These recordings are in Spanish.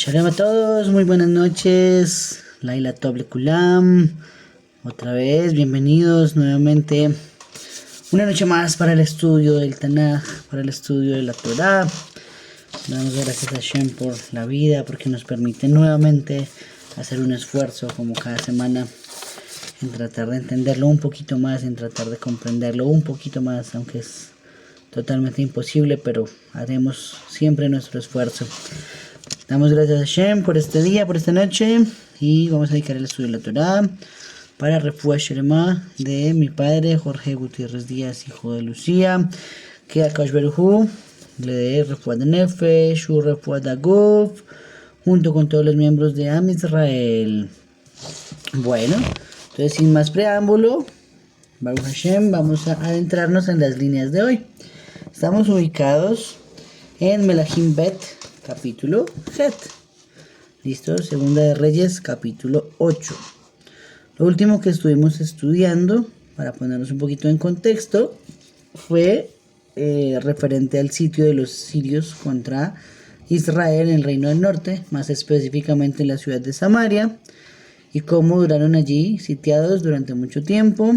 Shalom a todos, muy buenas noches. Laila Toble Kulam. Otra vez, bienvenidos nuevamente. Una noche más para el estudio del Tanaj, para el estudio de la Torah. Damos gracias a Hashem por la vida, porque nos permite nuevamente hacer un esfuerzo como cada semana en tratar de entenderlo un poquito más, en tratar de comprenderlo un poquito más, aunque es totalmente imposible, pero haremos siempre nuestro esfuerzo. Damos gracias a Hashem por este día, por esta noche, y vamos a dedicar el estudio de la Torah para Refuah Shelema de mi padre Jorge Gutiérrez Díaz, hijo de Lucía, que Akash Baruj Hu le dé Refuah de Nefesh, Refuah de Aguf, junto con todos los miembros de Am Israel. Bueno, entonces sin más preámbulo, Baruch Hashem, vamos a adentrarnos en las líneas de hoy. Estamos ubicados en Melahim Bet, capítulo Het. Listo, Segunda de Reyes, capítulo 8. Lo último que estuvimos estudiando, para ponernos un poquito en contexto, fue referente al sitio de los sirios contra Israel en el Reino del Norte, más específicamente en la ciudad de Samaria, y cómo duraron allí sitiados durante mucho tiempo.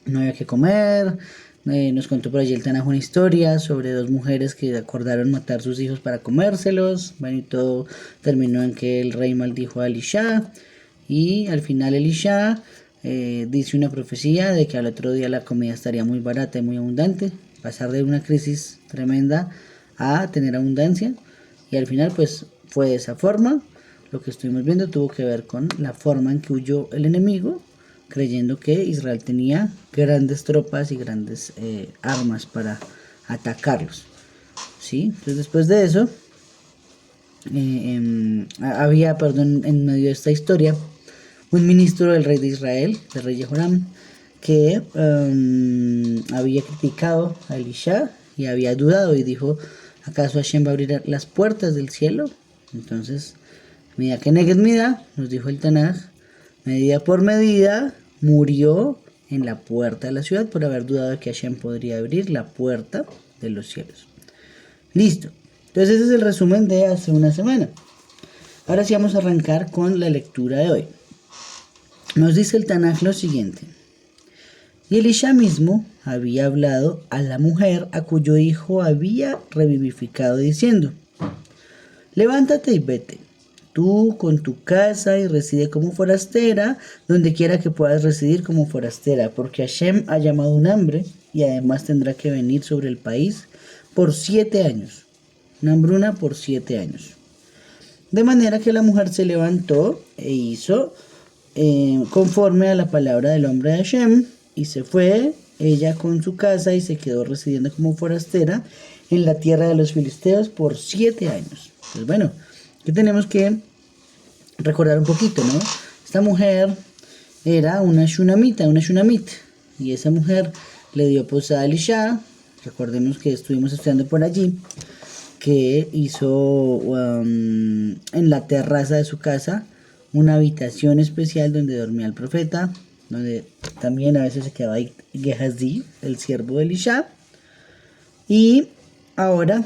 No había que comer. Nos contó por allí el Tanaj una historia sobre dos mujeres que acordaron matar a sus hijos para comérselos. Bueno, y todo terminó en que el rey maldijo a Elisha, y al final Elisha dice una profecía de que al otro día la comida estaría muy barata y muy abundante, pasar de una crisis tremenda a tener abundancia, y al final pues fue de esa forma. Lo que estuvimos viendo tuvo que ver con la forma en que huyó el enemigo, creyendo que Israel tenía grandes tropas y grandes armas para atacarlos. ¿Sí? Entonces después de eso, había, en medio de esta historia, un ministro del rey de Israel, del rey Jehoram, que había criticado a Elisha y había dudado y dijo, ¿acaso Hashem va a abrir las puertas del cielo? Entonces, medida que Neged Mida, nos dijo el Tanaj, medida por medida, murió en la puerta de la ciudad por haber dudado de que Hashem podría abrir la puerta de los cielos. Listo. Entonces ese es el resumen de hace una semana. Ahora sí vamos a arrancar con la lectura de hoy. Nos dice el Tanaj lo siguiente. Y Elisha mismo había hablado a la mujer a cuyo hijo había revivificado diciendo, levántate y vete, tú con tu casa, y reside como forastera, donde quiera que puedas residir como forastera, porque Hashem ha llamado un hambre, y además tendrá que venir sobre el país por 7 años, una hambruna por 7 años. De manera que la mujer se levantó e hizo conforme a la palabra del hombre de Hashem, y se fue ella con su casa y se quedó residiendo como forastera en la tierra de los filisteos por 7 años. Pues bueno, que tenemos que recordar un poquito, ¿no? Esta mujer era una shunamita, y esa mujer le dio posada a Elisha. Recordemos que estuvimos estudiando por allí, que hizo en la terraza de su casa una habitación especial donde dormía el profeta, donde también a veces se quedaba ahí Gehazi, el siervo de Elisha, y ahora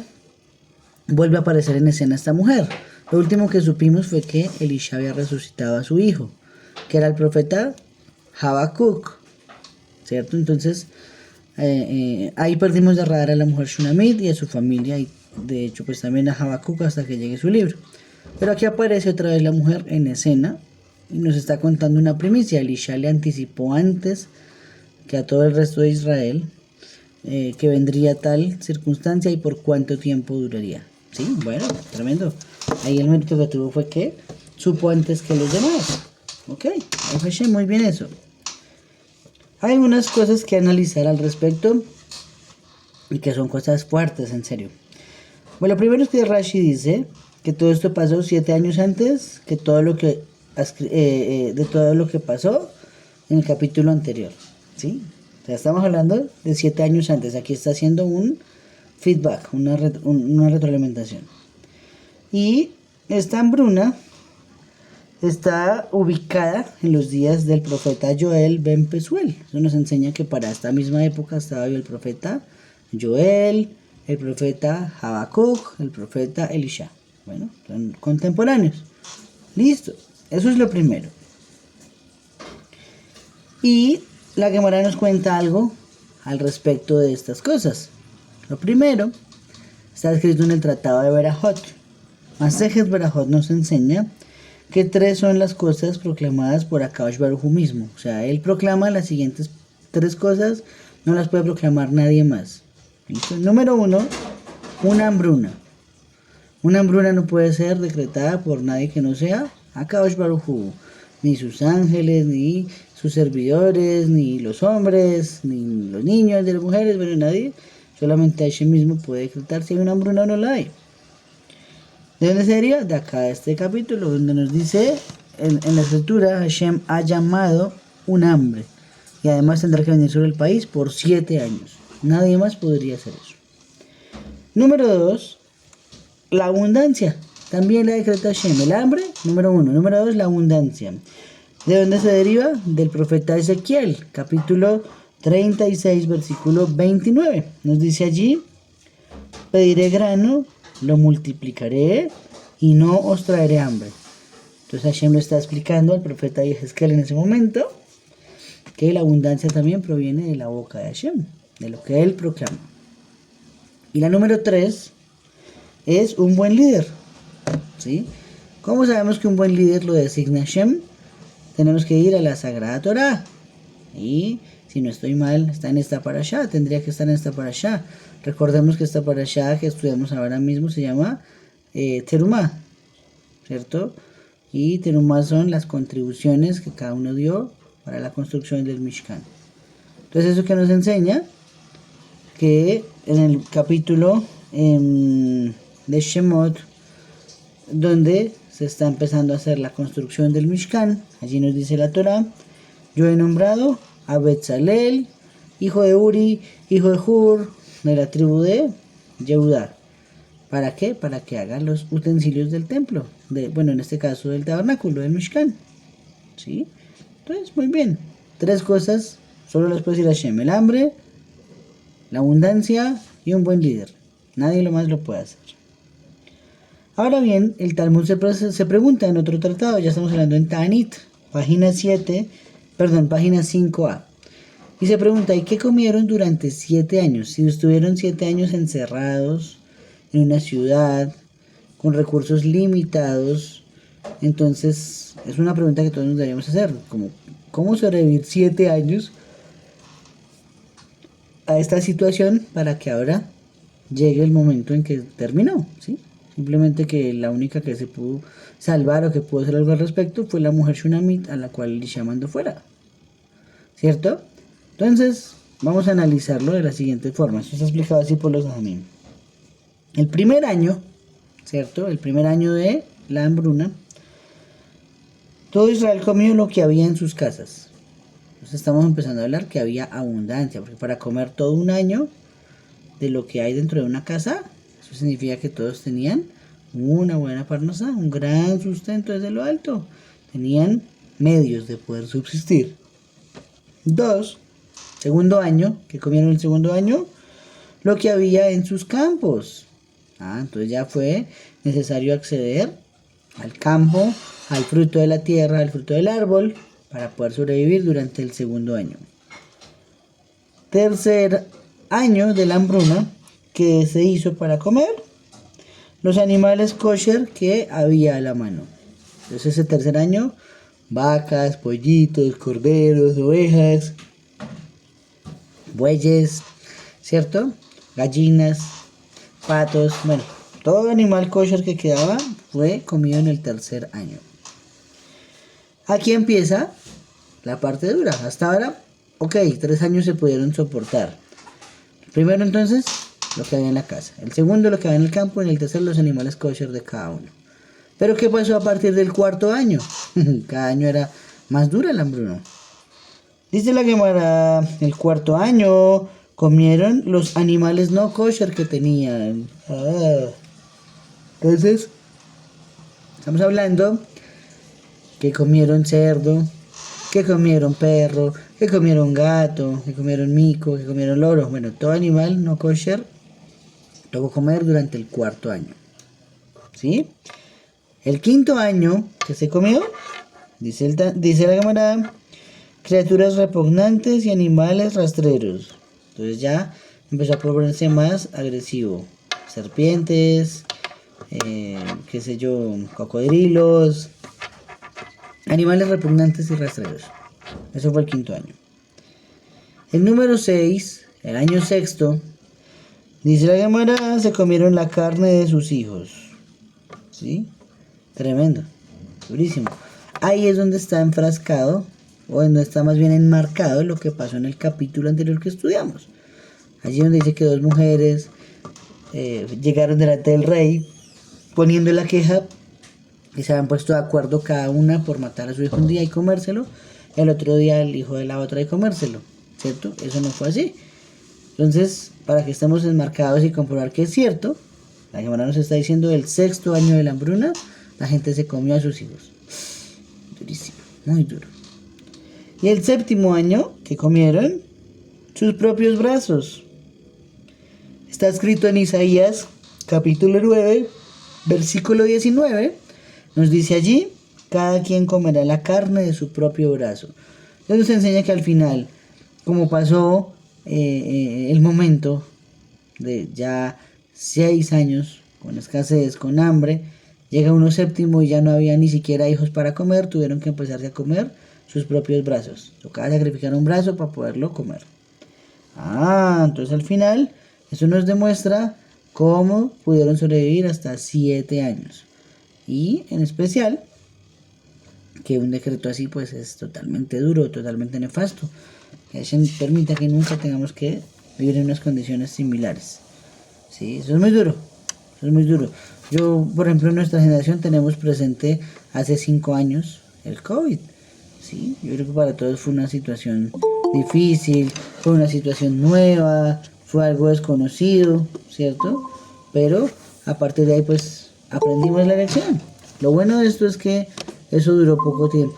vuelve a aparecer en escena esta mujer. Lo último que supimos fue que Elisha había resucitado a su hijo, que era el profeta Habacuc, ¿cierto? Entonces, ahí perdimos de radar a la mujer Shunamit y a su familia, y de hecho pues también a Habacuc hasta que llegue su libro. Pero aquí aparece otra vez la mujer en escena y nos está contando una primicia. Elisha le anticipó antes que a todo el resto de Israel que vendría tal circunstancia y por cuánto tiempo duraría. Sí, bueno, tremendo. Ahí el mérito que tuvo fue que supo antes que los demás. Ok, muy bien eso. Hay algunas cosas que analizar al respecto y que son cosas fuertes, en serio. Bueno, lo primero es que Rashi dice que todo esto pasó 7 años antes que todo lo que de todo lo que pasó en el capítulo anterior. ¿Sí? O sea, estamos hablando de 7 años antes. Aquí está haciendo un feedback, una retroalimentación. Y esta hambruna está ubicada en los días del profeta Joel ben Pesuel. Eso nos enseña que para esta misma época estaba el profeta Joel, el profeta Habacuc, el profeta Elisha. Bueno, son contemporáneos. Listo, eso es lo primero. Y la Gemara nos cuenta algo al respecto de estas cosas. Lo primero está escrito en el Tratado de Berajot. Masejet Berajot nos enseña que 3 son las cosas proclamadas por Akadosh Baruj Hu mismo. O sea, él proclama las siguientes 3 cosas, no las puede proclamar nadie más. ¿Listo? Número 1, una hambruna. Una hambruna no puede ser decretada por nadie que no sea Akadosh Baruj Hu, ni sus ángeles, ni sus servidores, ni los hombres, ni los niños, ni las mujeres, bueno, nadie. Solamente Hashem mismo puede decretar si hay una hambruna o no la hay. ¿De dónde sería? De acá, de este capítulo, donde nos dice, en la escritura, Hashem ha llamado un hambre. Y además tendrá que venir sobre el país por 7 años. Nadie más podría hacer eso. Número 2, la abundancia. También la decreta Hashem. El hambre, número 1. Número 2, la abundancia. ¿De dónde se deriva? Del profeta Ezequiel, capítulo 36, versículo 29. Nos dice allí, pediré grano, lo multiplicaré y no os traeré hambre. Entonces Hashem lo está explicando al profeta Ezequiel en ese momento, que la abundancia también proviene de la boca de Hashem, de lo que él proclama. Y la número 3 es un buen líder. ¿Sí? ¿Cómo sabemos que un buen líder lo designa Hashem? Tenemos que ir a la Sagrada Torah. Y si no estoy mal, está en esta parashá, tendría que estar en esta parashá. Recordemos que esta parashá que estudiamos ahora mismo se llama Terumá, ¿cierto? Y Terumá son las contribuciones que cada uno dio para la construcción del Mishkan. Entonces, eso que nos enseña que en el capítulo de Shemot, donde se está empezando a hacer la construcción del Mishkan, allí nos dice la Torah, yo he nombrado a Betzalel, hijo de Uri, hijo de Hur, de la tribu de Yehudá. ¿Para qué? Para que hagan los utensilios del templo, bueno, en este caso del tabernáculo, del Mishkan. ¿Sí? Entonces, muy bien. 3 cosas, solo las puede decir Hashem: el hambre, la abundancia y un buen líder. Nadie lo más lo puede hacer. Ahora bien, el Talmud se pregunta en otro tratado, ya estamos hablando en Ta'anit, página 5a. Y se pregunta, ¿y qué comieron durante 7 años? Si estuvieron 7 años encerrados en una ciudad, con recursos limitados, entonces es una pregunta que todos nos deberíamos hacer, como, ¿cómo sobrevivir 7 años a esta situación para que ahora llegue el momento en que terminó? ¿Sí? Simplemente que la única que se pudo salvar o que pudo hacer algo al respecto fue la mujer Shunamit, a la cual Elisha mandó fuera. ¿Cierto? Entonces, vamos a analizarlo de la siguiente forma. Esto está explicado así por los Jajamim. El primer año, ¿cierto? El primer año de la hambruna, todo Israel comió lo que había en sus casas. Entonces estamos empezando a hablar que había abundancia, porque para comer todo un año de lo que hay dentro de una casa, eso significa que todos tenían una buena parnasá, un gran sustento desde lo alto. Tenían medios de poder subsistir. 2, segundo año, ¿qué comieron el segundo año? Lo que había en sus campos. Entonces ya fue necesario acceder al campo, al fruto de la tierra, al fruto del árbol, para poder sobrevivir durante el segundo año. Tercer año de la hambruna, que se hizo para comer los animales kosher que había a la mano. Entonces ese tercer año, vacas, pollitos, corderos, ovejas, bueyes, ¿cierto? Gallinas, patos, bueno, todo animal kosher que quedaba fue comido en el tercer año. Aquí empieza la parte dura. Hasta ahora, 3 años se pudieron soportar. Primero entonces, lo que había en la casa. El segundo, lo que había en el campo. Y en el tercero, los animales kosher de cada uno. Pero ¿qué pasó a partir del cuarto año? Cada año era más dura la hambruna. Dice la Gemara, el cuarto año comieron los animales no kosher que tenían. Entonces, estamos hablando que comieron cerdo, que comieron perro, que comieron gato, que comieron mico, que comieron loro. Bueno, todo animal no kosher tocó comer durante el cuarto año. ¿sí? El quinto año que se comió, dice la camarada, criaturas repugnantes y animales rastreros. Entonces ya empezó a ponerse más agresivo. Serpientes, qué sé yo, cocodrilos, animales repugnantes y rastreros. Eso fue el quinto año. El número 6, el año sexto, dice la camarada, se comieron la carne de sus hijos. ¿Sí? Tremendo, durísimo. Ahí es donde está enfrascado, o donde está más bien enmarcado lo que pasó en el capítulo anterior que estudiamos. Allí donde dice que dos mujeres llegaron delante del rey poniendo la queja y se habían puesto de acuerdo cada una por matar a su hijo un día y comérselo, el otro día el hijo de la otra y comérselo, ¿cierto? Eso no fue así. Entonces, para que estemos enmarcados y comprobar que es cierto, la Gemara nos está diciendo el sexto año de la hambruna, la gente se comió a sus hijos. Durísimo, muy duro. Y el séptimo año que comieron sus propios brazos. Está escrito en Isaías capítulo 9, versículo 19. Nos dice allí, cada quien comerá la carne de su propio brazo. Entonces nos enseña que al final, como pasó el momento de ya 6 años con escasez, con hambre, llega uno séptimo y ya no había ni siquiera hijos para comer, tuvieron que empezarse a comer sus propios brazos. Tocaba sacrificar un brazo para poderlo comer. Entonces al final, eso nos demuestra cómo pudieron sobrevivir hasta 7 años. Y en especial, que un decreto así pues es totalmente duro, totalmente nefasto. Que Hashem permita que nunca tengamos que vivir en unas condiciones similares. Sí, eso es muy duro. Eso es muy duro. Yo, por ejemplo, en nuestra generación tenemos presente hace 5 años el COVID. Sí, yo creo que para todos fue una situación difícil, fue una situación nueva, fue algo desconocido, ¿cierto? Pero a partir de ahí pues aprendimos la lección. Lo bueno de esto es que eso duró poco tiempo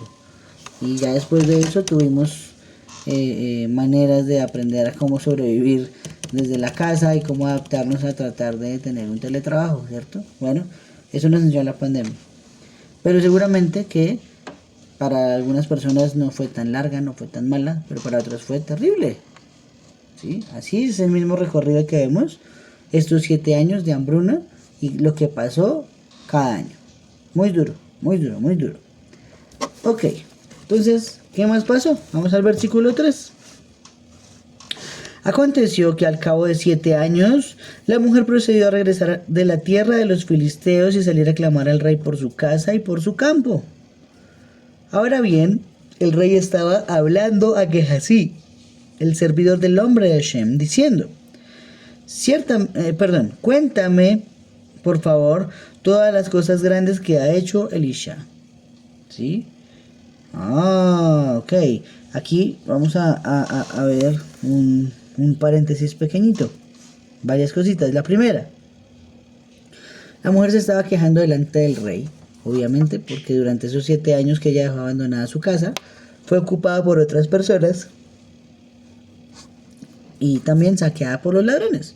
y ya después de eso tuvimos maneras de aprender a cómo sobrevivir desde la casa y cómo adaptarnos a tratar de tener un teletrabajo, ¿cierto? Bueno, eso nos enseñó la pandemia. Pero seguramente que para algunas personas no fue tan larga, no fue tan mala, pero para otras fue terrible. ¿Sí? Así es el mismo recorrido que vemos, estos 7 años de hambruna y lo que pasó cada año. Muy duro, muy duro, muy duro. Ok, entonces, ¿qué más pasó? Vamos al versículo 3. Aconteció que al cabo de 7 años, la mujer procedió a regresar de la tierra de los filisteos y salir a clamar al rey por su casa y por su campo. Ahora bien, el rey estaba hablando a Gehazi, el servidor del hombre de Hashem, diciendo, cuéntame, por favor, todas las cosas grandes que ha hecho Elisha. ¿Sí? Ok. Aquí vamos a ver un paréntesis pequeñito. Varias cositas. La primera, la mujer se estaba quejando delante del rey, obviamente, porque durante esos 7 años que ella dejó abandonada su casa, fue ocupada por otras personas y también saqueada por los ladrones.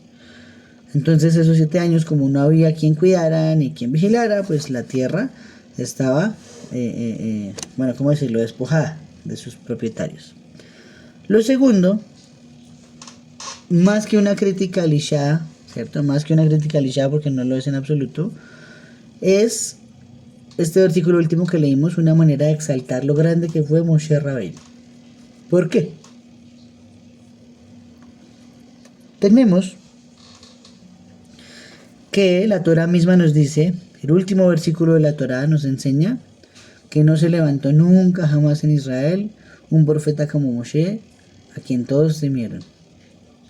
Entonces esos 7 años, como no había quien cuidara ni quien vigilara, pues la tierra estaba, ¿cómo decirlo?, despojada de sus propietarios. Lo segundo, más que una crítica a Elisha, ¿cierto? Más que una crítica a Elisha, porque no lo es en absoluto, es este versículo último que leímos, una manera de exaltar lo grande que fue Moshe Rabbeinu. ¿Por qué? Tenemos que la Torah misma nos dice, el último versículo de la Torah nos enseña que no se levantó nunca jamás en Israel un profeta como Moshe, a quien todos temieron.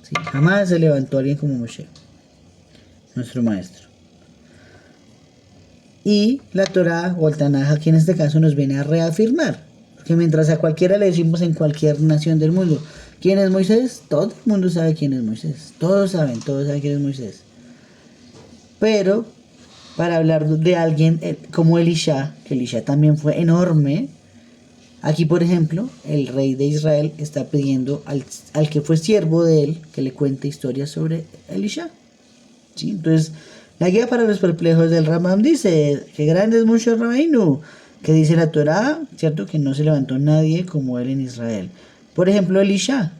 ¿Sí? Jamás se levantó alguien como Moshe, nuestro maestro. Y la Torah o el Tanaj aquí en este caso nos viene a reafirmar, porque mientras a cualquiera le decimos en cualquier nación del mundo, ¿quién es Moisés? Todo el mundo sabe quién es Moisés, todos saben quién es Moisés. Pero para hablar de alguien como Elisha, que Elisha también fue enorme, aquí por ejemplo el rey de Israel está pidiendo al que fue siervo de él que le cuente historias sobre Elisha. ¿Sí? Entonces La guía para los perplejos del Rambam dice que grande es Moshe Rabbeinu, que dice la Torá, cierto, que no se levantó nadie como él en Israel. Por ejemplo, Elisha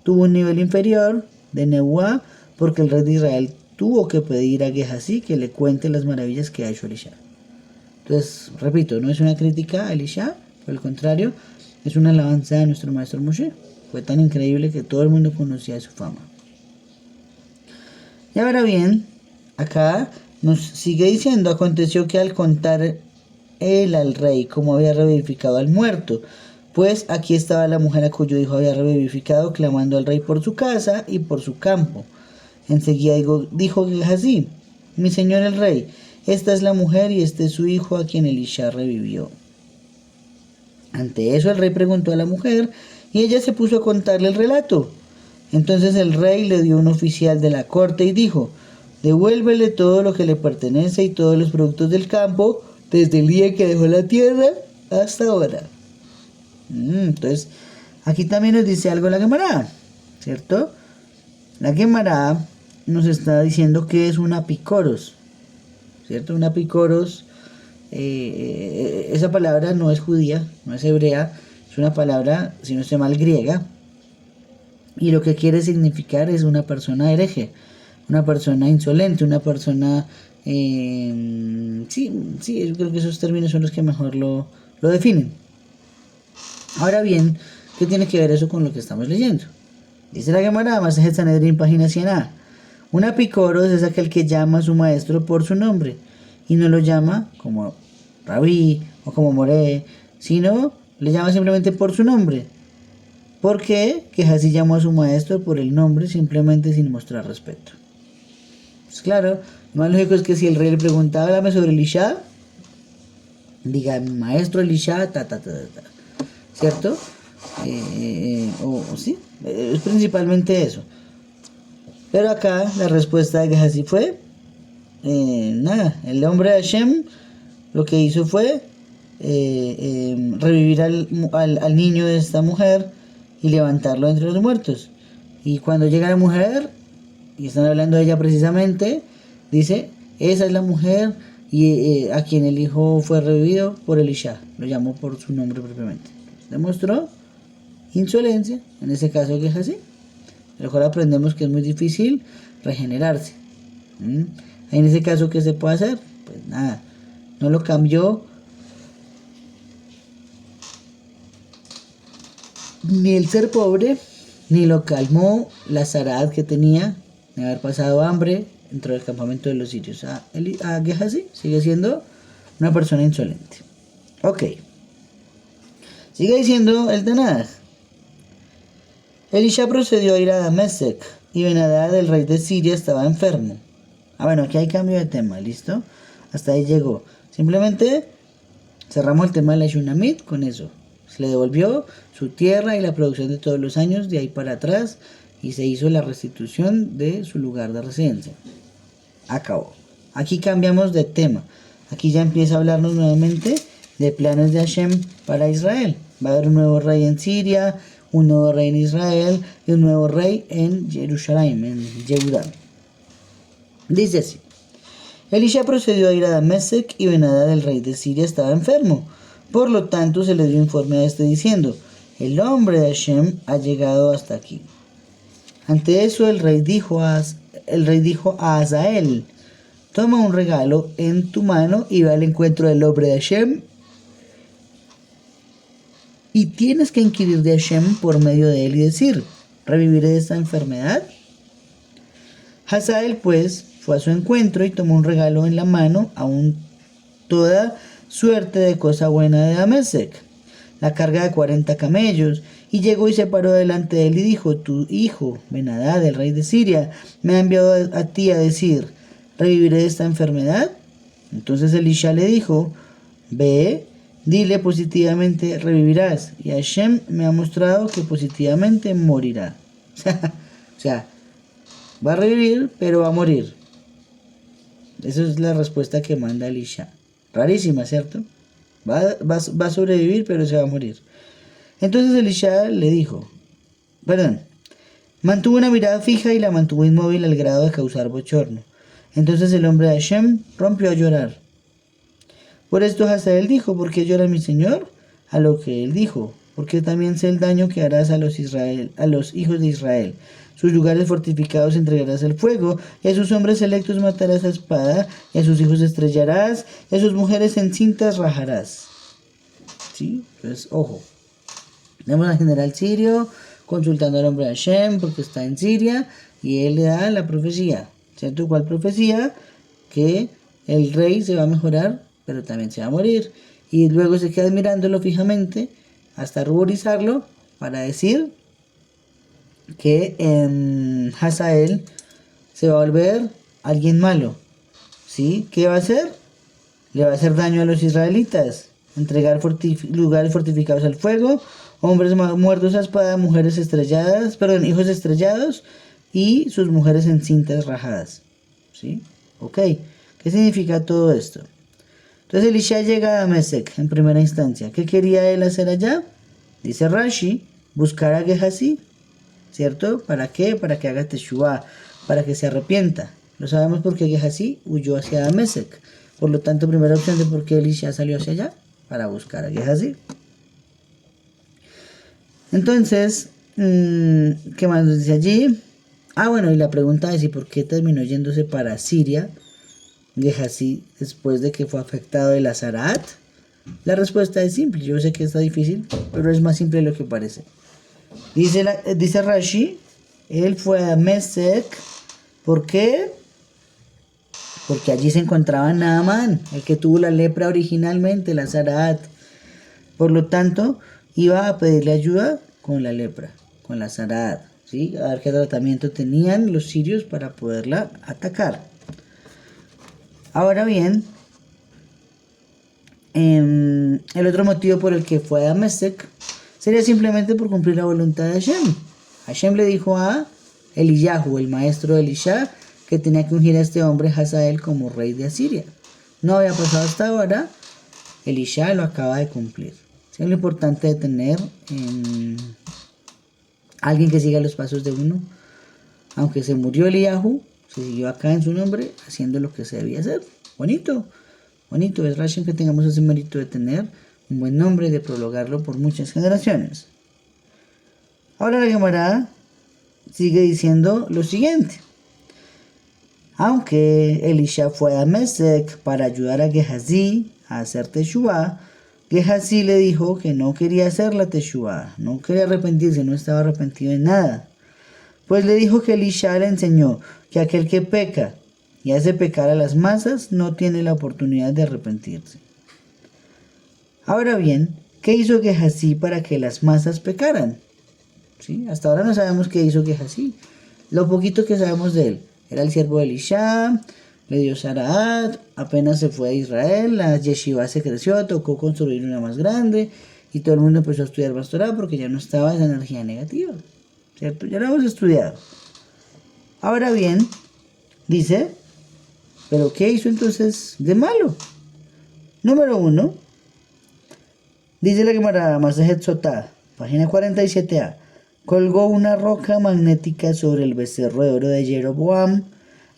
tuvo un nivel inferior de Nebuá porque el rey de Israel tuvo que pedir a Gehazi que le cuente las maravillas que ha hecho Elisha. Entonces, repito, no es una crítica a Elisha, por el contrario, es una alabanza a nuestro maestro Moshe. Fue tan increíble que todo el mundo conocía su fama. Y ahora bien, acá nos sigue diciendo, aconteció que al contar él al rey cómo había revivificado al muerto, pues aquí estaba la mujer a cuyo hijo había revivificado, clamando al rey por su casa y por su campo. Enseguida dijo Gehazi, mi señor el rey, esta es la mujer y este es su hijo a quien Elisha revivió. Ante eso el rey preguntó a la mujer y ella se puso a contarle el relato. Entonces el rey le dio un oficial de la corte y dijo, devuélvele todo lo que le pertenece y todos los productos del campo desde el día que dejó la tierra hasta ahora. Entonces, aquí también nos dice algo la Gemara, ¿cierto? La Gemara nos está diciendo que es un apicoros, ¿cierto? Un apicoros, esa palabra no es judía, no es hebrea, es una palabra, si no estoy mal, griega, y lo que quiere significar es una persona hereje, una persona insolente, una persona... sí, yo creo que esos términos son los que mejor lo definen. Ahora bien, ¿qué tiene que ver eso con lo que estamos leyendo? Dice la Gemara, Masejet Sanedrín, página 100a. Un apicoros es aquel que llama a su maestro por su nombre y no lo llama como Rabí o como Moré, sino le llama simplemente por su nombre. ¿Por qué? Que Gehazi llamó a su maestro por el nombre simplemente sin mostrar respeto. Pues claro, lo más lógico es que si el rey le preguntaba, háblame sobre Elisha, diga, mi maestro Elisha, ¿cierto? Sí, es principalmente eso. Pero acá la respuesta de Gehazi fue, nada, el hombre de Hashem lo que hizo fue revivir al niño de esta mujer y levantarlo entre los muertos. Y cuando llega la mujer, y están hablando de ella precisamente, dice, esa es la mujer y a quien el hijo fue revivido por Elisha, lo llamó por su nombre propiamente. Demostró insolencia, en ese caso que es así. A lo mejor aprendemos que es muy difícil regenerarse. En ese caso, ¿qué se puede hacer? Pues nada, no lo cambió ni el ser pobre, ni lo calmó la zarad que tenía de haber pasado hambre dentro del campamento de los sirios. A Gehazi sigue siendo una persona insolente. Ok. Sigue diciendo el Tanaj. Elisha procedió a ir a Damasek y Ben-Hadad, el rey de Siria, estaba enfermo. Bueno, aquí hay cambio de tema, ¿listo? Hasta ahí llegó. Simplemente cerramos el tema de la Shunamit con eso. Se le devolvió su tierra y la producción de todos los años de ahí para atrás y se hizo la restitución de su lugar de residencia. Acabó. Aquí cambiamos de tema. Aquí ya empieza a hablarnos nuevamente de planes de Hashem para Israel. Va a haber un nuevo rey en Siria, un nuevo rey en Israel y un nuevo rey en Jerusalén, en Yehudá. Dice así. Elisha procedió a ir a Damasek y Ben-Hadad, el rey de Siria, estaba enfermo. Por lo tanto, se le dio informe a este diciendo, el hombre de Hashem ha llegado hasta aquí. Ante eso, el rey dijo a Hazael, toma un regalo en tu mano y ve al encuentro del hombre de Hashem y tienes que inquirir de Hashem por medio de él y decir, ¿reviviré de esta enfermedad? Hazael pues fue a su encuentro y tomó un regalo en la mano, aún toda suerte de cosa buena de Damasek, la carga de 40 camellos, y llegó y se paró delante de él y dijo, tu hijo, Ben-Hadad, el rey de Siria, me ha enviado a ti a decir, ¿reviviré de esta enfermedad? Entonces Elisha le dijo, ve, dile positivamente, revivirás, y Hashem me ha mostrado que positivamente morirá. O sea, va a revivir, pero va a morir. Esa es la respuesta que manda Elisha. Rarísima, ¿cierto? Va a sobrevivir, pero se va a morir. Entonces Elisha le dijo, mantuvo una mirada fija y la mantuvo inmóvil al grado de causar bochorno. Entonces el hombre de Hashem rompió a llorar. Por esto Hazael dijo: ¿por qué llora mi señor? A lo que él dijo: porque también sé el daño que harás a los hijos de Israel. Sus lugares fortificados entregarás al fuego, y a sus hombres electos matarás a espada, y a sus hijos estrellarás, y a sus mujeres encintas rajarás. ¿Sí? Entonces, ojo. Vemos al general sirio consultando al hombre de Hashem porque está en Siria, y él le da la profecía. ¿Cierto? ¿Cuál profecía? Que el rey se va a mejorar, pero también se va a morir. Y luego se queda mirándolo fijamente hasta ruborizarlo para decir que Hazael se va a volver alguien malo. ¿Sí? ¿Qué va a hacer? Le va a hacer daño a los israelitas, entregar lugares fortificados al fuego, hombres muertos a espada, mujeres estrelladas, hijos estrellados y sus mujeres encintas rajadas. ¿Sí? Ok. ¿Qué significa todo esto? Entonces Elisha llega a Mesec en primera instancia. ¿Qué quería él hacer allá? Dice Rashi, buscar a Gehazi, ¿cierto? ¿Para qué? Para que haga teshuvah, para que se arrepienta. Lo sabemos porque Gehazi huyó hacia Mesec. Por lo tanto, primera opción de por qué Elisha salió hacia allá, para buscar a Gehazi. Entonces, ¿qué más nos dice allí? Bueno, y la pregunta es: ¿y por qué terminó yéndose para Siria Gehazi después de que fue afectado de la Zaraat? La respuesta es simple. Yo sé que está difícil, pero es más simple de lo que parece. Dice Rashi, él fue a Mesec. ¿Por qué? Porque allí se encontraba Naamán, el que tuvo la lepra originalmente, la Zaraat. Por lo tanto, iba a pedirle ayuda con la lepra, con la Zaraat, ¿sí? A ver qué tratamiento tenían los sirios para poderla atacar. Ahora bien, el otro motivo por el que fue a Mesec sería simplemente por cumplir la voluntad de Hashem. Hashem le dijo a Eliyahu, el maestro de Elisha, que tenía que ungir a este hombre Hazael como rey de Asiria. No había pasado hasta ahora, Elisha lo acaba de cumplir. Es lo importante de tener alguien que siga los pasos de uno. Aunque se murió Eliyahu, se siguió acá en su nombre haciendo lo que se debía hacer. Bonito, bonito. Es Rashi que tengamos ese mérito de tener un buen nombre y de prolongarlo por muchas generaciones. Ahora la Gemara sigue diciendo lo siguiente. Aunque Elisha fue a Mesec para ayudar a Gehazi a hacer teshuvah, Gehazi le dijo que no quería hacer la teshuvah, no quería arrepentirse, no estaba arrepentido de nada. Pues le dijo que Elisha le enseñó que aquel que peca y hace pecar a las masas no tiene la oportunidad de arrepentirse. Ahora bien, ¿qué hizo Gehazi para que las masas pecaran? ¿Sí? Hasta ahora no sabemos qué hizo Gehazi. Lo poquito que sabemos de él: era el siervo de Elisha, le dio Zaraat, apenas se fue a Israel, la yeshiva se creció, tocó construir una más grande y todo el mundo empezó a estudiar más Torah porque ya no estaba esa energía negativa, ¿cierto? Ya lo hemos estudiado. Ahora bien, dice, ¿pero qué hizo entonces de malo? Número 1, dice la Gemara Masejet Sotah, página 47a, colgó una roca magnética sobre el becerro de oro de Jeroboam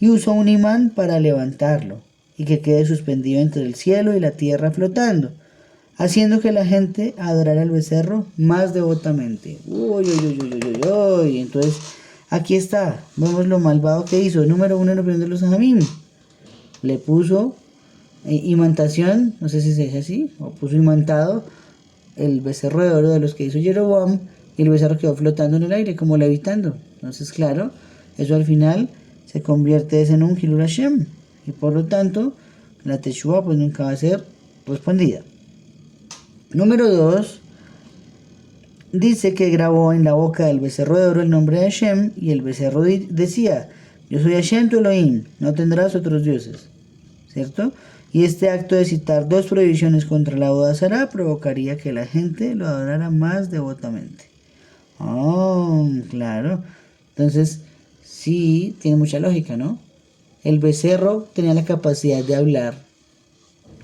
y usó un imán para levantarlo y que quede suspendido entre el cielo y la tierra flotando, haciendo que la gente adorara al becerro más devotamente. Entonces, aquí está, vemos lo malvado que hizo. Número 1, en opinión de los Sajamim, le puso imantación, no sé si se dice así, o puso imantado el becerro de oro de los que hizo Jeroboam, y el becerro quedó flotando en el aire, como levitando. Entonces, claro, eso al final se convierte en un Hilul Hashem, y por lo tanto, la Teshuvah pues nunca va a ser respondida. Número 2, dice que grabó en la boca del becerro de oro el nombre de Hashem, y el becerro decía: yo soy Hashem tu Elohim, no tendrás otros dioses, ¿cierto? Y este acto de citar 2 prohibiciones contra la boda zará provocaría que la gente lo adorara más devotamente. Claro. Entonces, sí, tiene mucha lógica, ¿no? El becerro tenía la capacidad de hablar.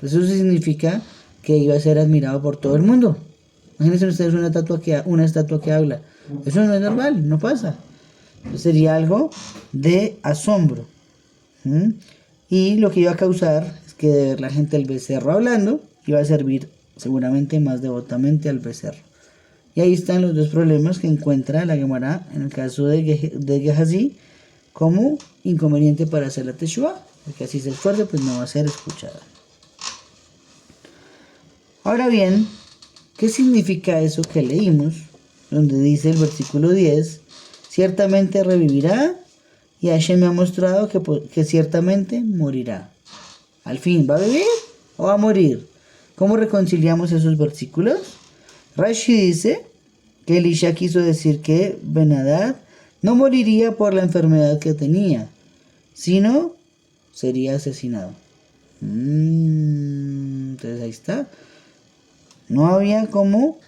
Eso significa que iba a ser admirado por todo el mundo. Imagínense ustedes una estatua que habla. Eso no es normal, no pasa. Sería algo de asombro. Y lo que iba a causar es que de ver la gente del becerro hablando, iba a servir seguramente más devotamente al becerro. Y ahí están los dos problemas que encuentra la Gemara en el caso de Gehazi como inconveniente para hacer la Teshuvah, porque así se esfuerza, pues no va a ser escuchada. Ahora bien, ¿qué significa eso que leímos? Donde dice el versículo 10, ciertamente revivirá y Hashem me ha mostrado que ciertamente morirá. Al fin, ¿va a vivir o va a morir? ¿Cómo reconciliamos esos versículos? Rashi dice que Elisha quiso decir que Ben-Hadad no moriría por la enfermedad que tenía, sino sería asesinado. Entonces ahí está. No había cómo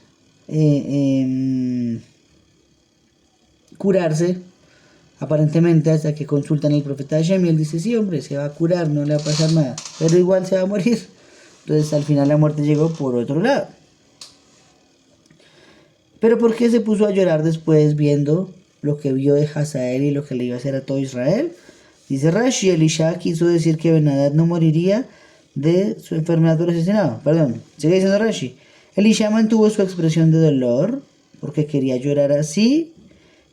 curarse, aparentemente, hasta que consultan al profeta Hashem y él dice, sí, hombre, se va a curar, no le va a pasar nada, pero igual se va a morir. Entonces al final la muerte llegó por otro lado. Pero ¿por qué se puso a llorar después viendo lo que vio de Hazael y lo que le iba a hacer a todo Israel? Dice Rashi, Elisha quiso decir que Ben-Hadad no moriría de su enfermedad por asesinado. Perdón, sigue diciendo Rashi. Elisha mantuvo su expresión de dolor porque quería llorar así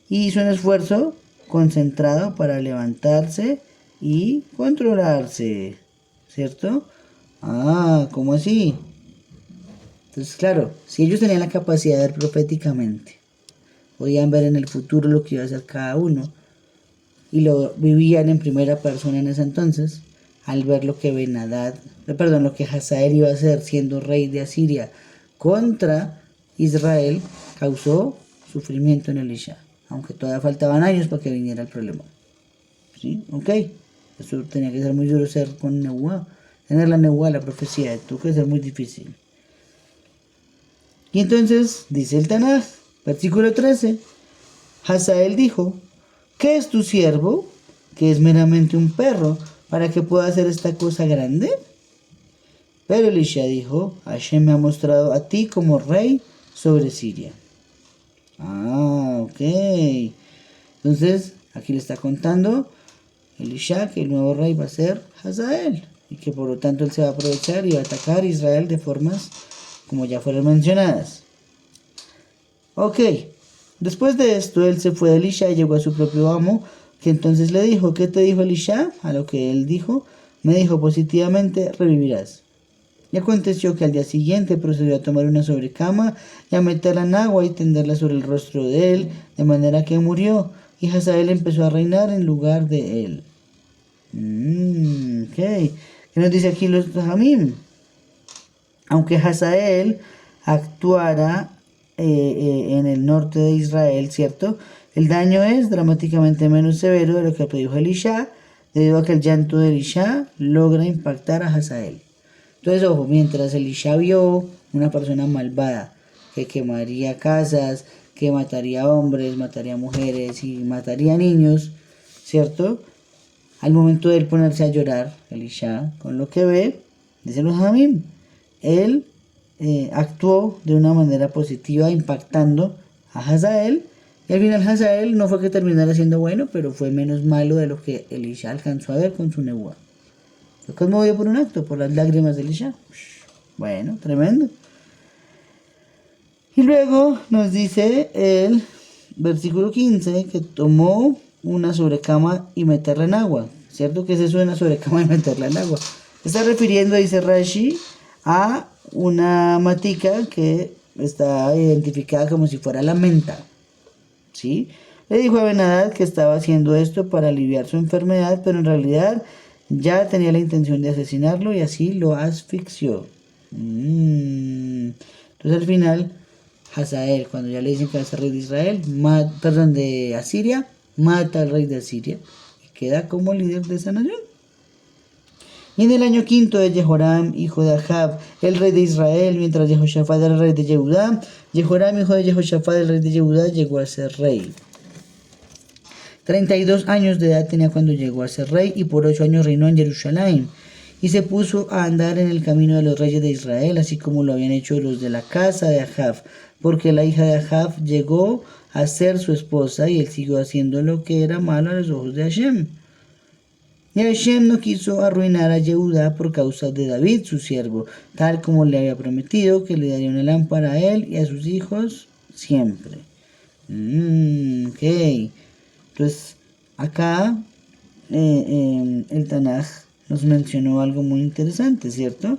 y hizo un esfuerzo concentrado para levantarse y controlarse, ¿cierto? ¿Cómo así? Entonces, claro, si ellos tenían la capacidad de ver proféticamente, podían ver en el futuro lo que iba a hacer cada uno, y lo vivían en primera persona en ese entonces, al ver lo que lo que Hazael iba a hacer siendo rey de Asiria contra Israel, causó sufrimiento en Elisha, aunque todavía faltaban años para que viniera el problema. ¿Sí? Ok, eso tenía que ser muy duro ser con Nebuá, tener la Nebuá, la profecía, tuvo que ser muy difícil. Y entonces, dice el Tanaj, versículo 13, Hazael dijo, ¿qué es tu siervo, que es meramente un perro, para que pueda hacer esta cosa grande? Pero Elisha dijo, Hashem me ha mostrado a ti como rey sobre Siria. Ok. Entonces, aquí le está contando Elisha que el nuevo rey va a ser Hazael, y que por lo tanto él se va a aprovechar y va a atacar a Israel de formas como ya fueron mencionadas. Ok, después de esto él se fue de Elisha y llegó a su propio amo, que entonces le dijo, ¿qué te dijo Elisha? A lo que él dijo, me dijo positivamente, revivirás. Y aconteció que al día siguiente procedió a tomar una sobrecama y a meterla en agua y tenderla sobre el rostro de él, de manera que murió, y Hazael empezó a reinar en lugar de él. Ok, ¿qué nos dice aquí los Jamim? Aunque Hazael actuara en el norte de Israel, ¿cierto? El daño es dramáticamente menos severo de lo que predijo Elisha, debido a que el llanto de Elisha logra impactar a Hazael. Entonces, ojo, mientras Elisha vio una persona malvada que quemaría casas, que mataría hombres, mataría mujeres y mataría niños, ¿cierto? Al momento de él ponerse a llorar, Elisha, con lo que ve, dice los Jamim, él actuó de una manera positiva, impactando a Hazael. Y al final Hazael no fue que terminara siendo bueno, pero fue menos malo de lo que Elisha alcanzó a ver con su nebuá. Fue conmovido por un acto, por las lágrimas de Elisha. Bueno, tremendo. Y luego nos dice el versículo 15 que tomó una sobrecama y meterla en agua. ¿Cierto? ¿Qué es eso de una sobrecama y meterla en agua? Está refiriendo, dice Rashi, a una matica que está identificada como si fuera la menta. ¿Sí? Le dijo a Ben-Hadad que estaba haciendo esto para aliviar su enfermedad, pero en realidad ya tenía la intención de asesinarlo y así lo asfixió. Entonces al final, Hazael, cuando ya le dicen que va a ser rey de Israel, de Asiria, mata al rey de Asiria y queda como líder de esa nación. Y en el año quinto de Jehoram, hijo de Ahab, el rey de Israel, mientras Jehoshafat era el rey de Yehudá, Jehoram, hijo de Jehoshafat, el rey de Yehudá, llegó a ser rey. 32 años de edad tenía cuando llegó a ser rey y por 8 años reinó en Jerusalén. Y se puso a andar en el camino de los reyes de Israel, así como lo habían hecho los de la casa de Ahab, porque la hija de Ahab llegó a ser su esposa y él siguió haciendo lo que era malo a los ojos de Hashem. Y Hashem no quiso arruinar a Yehudá por causa de David, su siervo, tal como le había prometido que le daría una lámpara a él y a sus hijos siempre. Ok. Entonces, acá el Tanaj nos mencionó algo muy interesante, ¿cierto?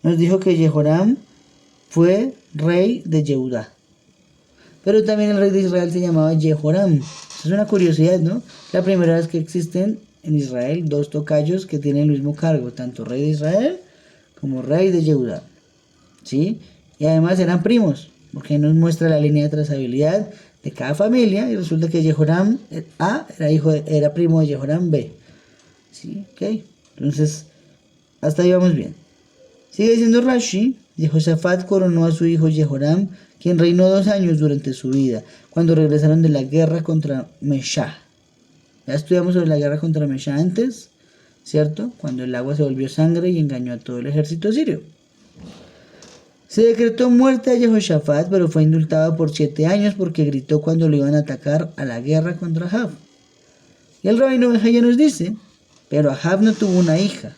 Nos dijo que Jehoram fue rey de Yehudá. Pero también el rey de Israel se llamaba Jehoram. Es una curiosidad, ¿no? La primera vez que existen en Israel dos tocayos que tienen el mismo cargo, tanto rey de Israel como rey de Yehudá. ¿Sí? Y además eran primos, porque nos muestra la línea de trazabilidad de cada familia y resulta que Jehoram A era primo de Jehoram B. ¿Sí? Ok. Entonces, hasta ahí vamos bien. Sigue diciendo Rashi, Jehoshaphat coronó a su hijo Jehoram, quien reinó 2 años durante su vida, cuando regresaron de la guerra contra Meshach. Ya estudiamos sobre la guerra contra Meshach antes, ¿cierto? Cuando el agua se volvió sangre y engañó a todo el ejército sirio. Se decretó muerte a Jehoshaphat, pero fue indultado por 7 años porque gritó cuando lo iban a atacar a la guerra contra Ahab. Y el rabino Benjaya nos dice, pero Ahab no tuvo una hija.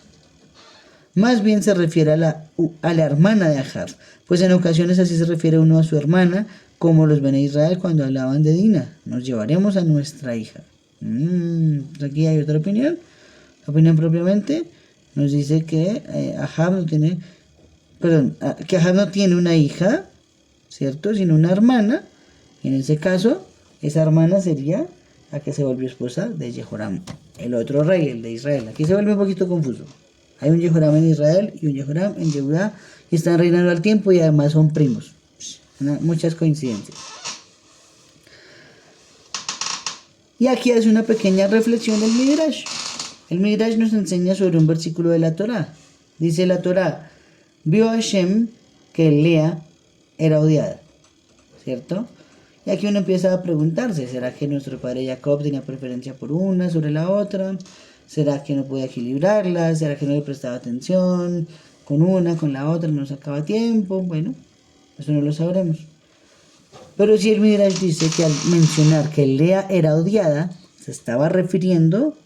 Más bien se refiere a la hermana de Ahab, pues en ocasiones así se refiere uno a su hermana, como los Bene Israel cuando hablaban de Dina. Nos llevaremos a nuestra hija. Aquí hay otra opinión. La opinión propiamente nos dice que Ahab no tiene, que Ahab no tiene una hija, ¿cierto? Sino una hermana. Y en ese caso, esa hermana sería la que se volvió esposa de Jehoram, el otro rey, el de Israel. Aquí se vuelve un poquito confuso. Hay un Jehoram en Israel y un Jehoram en Yehudá y están reinando al tiempo y además son primos. Muchas coincidencias. Y aquí hace una pequeña reflexión el Midrash. El Midrash nos enseña sobre un versículo de la Torá. Dice la Torá, vio a Hashem que Lea era odiada, ¿cierto? Y aquí uno empieza a preguntarse, ¿será que nuestro padre Jacob tenía preferencia por una sobre la otra? ¿Será que no podía equilibrarla? ¿Será que no le prestaba atención? Con una, con la otra, no sacaba tiempo. Bueno, eso no lo sabremos. Pero si el Midrash dice que al mencionar que Lea era odiada, se estaba refiriendo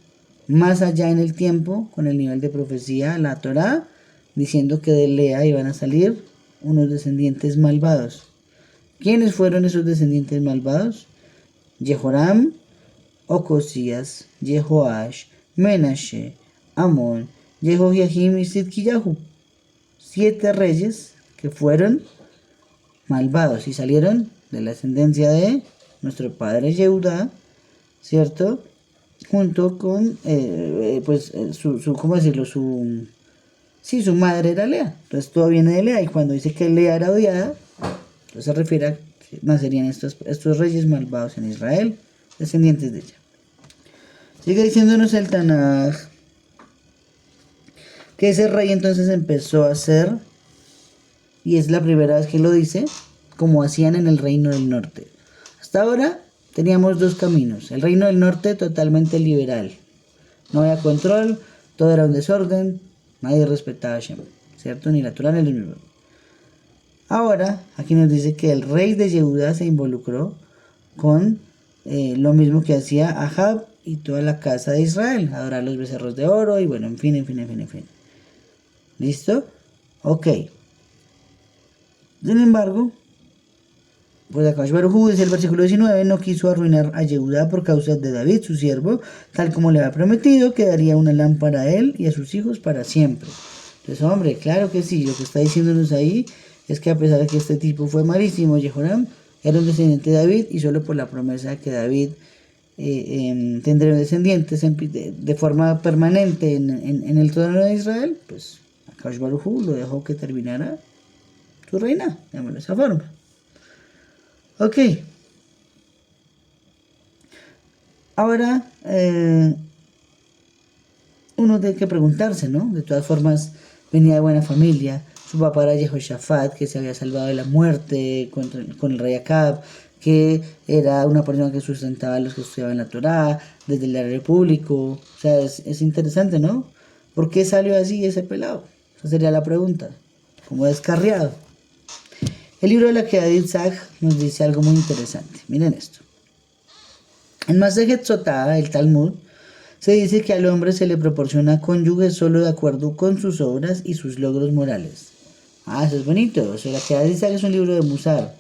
más allá en el tiempo, con el nivel de profecía, a la Torá, diciendo que de Lea iban a salir unos descendientes malvados. ¿Quiénes fueron esos descendientes malvados? Jehoram, Ocosías, Jehoash, Menashe, Amón, Jehoiakim y Sidkiyahu. 7 reyes que fueron malvados y salieron de la ascendencia de nuestro padre Yehudá, ¿cierto? Junto con, ¿cómo decirlo? Su madre era Lea. Entonces todo viene de Lea y cuando dice que Lea era odiada, entonces se refiere a que nacerían estos reyes malvados en Israel, descendientes de ella. Sigue diciéndonos el Tanaj que ese rey entonces empezó a hacer, y es la primera vez que lo dice, como hacían en el reino del norte. Hasta ahora teníamos 2 caminos. El reino del norte totalmente liberal. No había control, todo era un desorden, nadie respetaba a Hashem, ¿cierto? Ni la Torá ni el mismo. Ahora, aquí nos dice que el rey de Yehudá se involucró con lo mismo que hacía Ahab y toda la casa de Israel, adorar los becerros de oro y bueno, en fin. ¿Listo? Ok. Sin embargo, pues acá Baruj dice el versículo 19, no quiso arruinar a Yehudá por causa de David, su siervo, tal como le había prometido, que daría una lámpara a él y a sus hijos para siempre. Entonces, hombre, claro que sí, lo que está diciéndonos ahí es que a pesar de que este tipo fue malísimo, Jehoram era un descendiente de David y solo por la promesa de que David tendría descendientes de forma permanente en el trono de Israel, pues Akash Baruj Hu lo dejó que terminara su reina, llamémoslo de esa forma. Ok. Ahora, uno tiene que preguntarse, ¿no? De todas formas, venía de buena familia. Su papá era Jehoshaphat, que se había salvado de la muerte con el rey Acab, que era una persona que sustentaba a los que estudiaban la Torá, desde el área público. O sea, es interesante, ¿no? ¿Por qué salió así ese pelado? Esa sería la pregunta. Como descarriado. El libro de la Kedat Zag nos dice algo muy interesante. Miren esto. En Masejet Sotá, el Talmud, Se dice que al hombre se le proporciona cónyuge solo de acuerdo con sus obras y sus logros morales. Ah, eso es bonito. O sea, la que dice es un libro de Musar.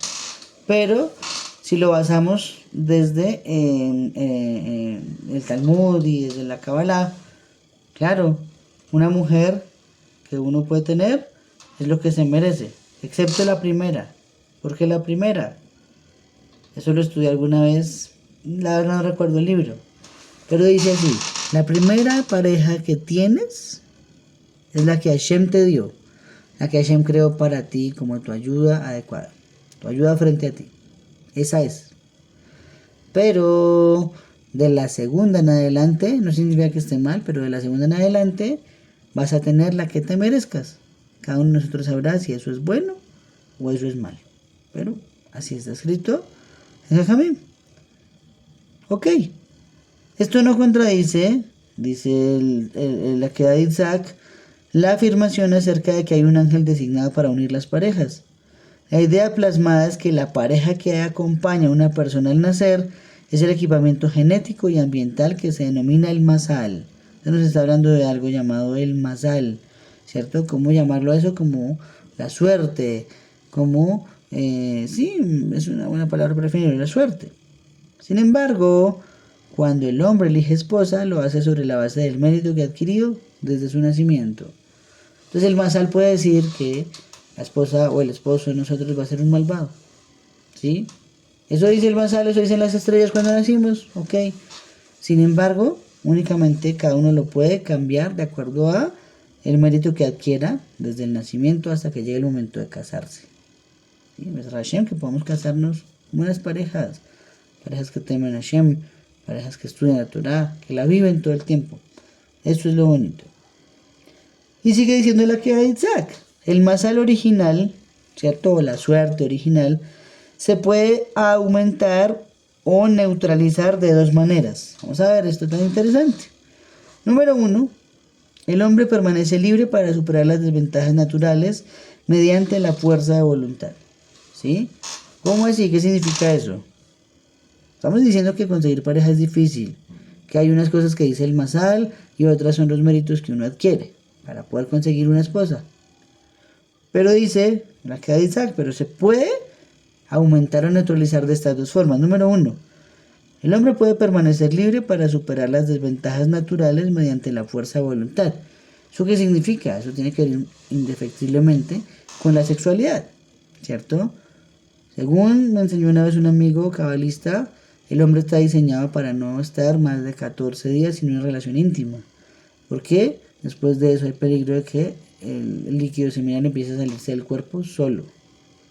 Pero si lo basamos desde el Talmud y desde la Kabbalah, claro, una mujer que uno puede tener es lo que se merece, excepto la primera. ¿Por qué la primera? Eso lo estudié alguna vez, la verdad no recuerdo el libro. Pero dice así, la primera pareja que tienes es la que Hashem te dio, la que Hashem creó para ti como tu ayuda adecuada, tu ayuda frente a ti. Esa es. Pero de la segunda en adelante, no significa que esté mal, pero de la segunda en adelante vas a tener la que te merezcas. Cada uno de nosotros sabrá si eso es bueno o eso es malo. Pero así está escrito en Jajamim. Ok. Esto no contradice, dice la queda de Isaac, la afirmación acerca de que hay un ángel designado para unir las parejas. La idea plasmada es que la pareja que acompaña a una persona al nacer es el equipamiento genético y ambiental que se denomina el masal. Entonces nos está hablando de algo llamado el masal, ¿cierto? ¿Cómo llamarlo a eso? Como la suerte, como, sí, es una buena palabra para definir la suerte. Sin embargo, cuando el hombre elige esposa, lo hace sobre la base del mérito que ha adquirido desde su nacimiento. Entonces el masal puede decir que la esposa o el esposo de nosotros va a ser un malvado. ¿Sí? Eso dice el masal, eso dicen las estrellas cuando nacimos, ok. Sin embargo, únicamente cada uno lo puede cambiar de acuerdo a el mérito que adquiera desde el nacimiento hasta que llegue el momento de casarse. ¿Sí? Es Hashem que podamos casarnos buenas parejas, parejas que temen a Hashem, parejas que estudian la Torah, que la viven todo el tiempo. Eso es lo bonito. Y sigue diciendo la que de Isaac. El masal original, ¿cierto? O la suerte original, se puede aumentar o neutralizar de dos maneras. Vamos a ver, esto es tan interesante. Número 1. El hombre permanece libre para superar las desventajas naturales mediante la fuerza de voluntad. ¿Sí? ¿Cómo así? ¿Qué significa eso? Estamos diciendo que conseguir pareja es difícil, que hay unas cosas que dice el masal y otras son los méritos que uno adquiere para poder conseguir una esposa. Pero dice, la queda de Isaac, pero se puede aumentar o neutralizar de estas dos formas. Número 1. El hombre puede permanecer libre para superar las desventajas naturales mediante la fuerza de voluntad. ¿Eso qué significa? Eso tiene que ver indefectiblemente con la sexualidad, ¿cierto? Según me enseñó una vez un amigo cabalista, el hombre está diseñado para no estar más de 14 días sin una relación íntima. ¿Por qué? Después de eso hay peligro de que el líquido seminal empiece a salirse del cuerpo solo.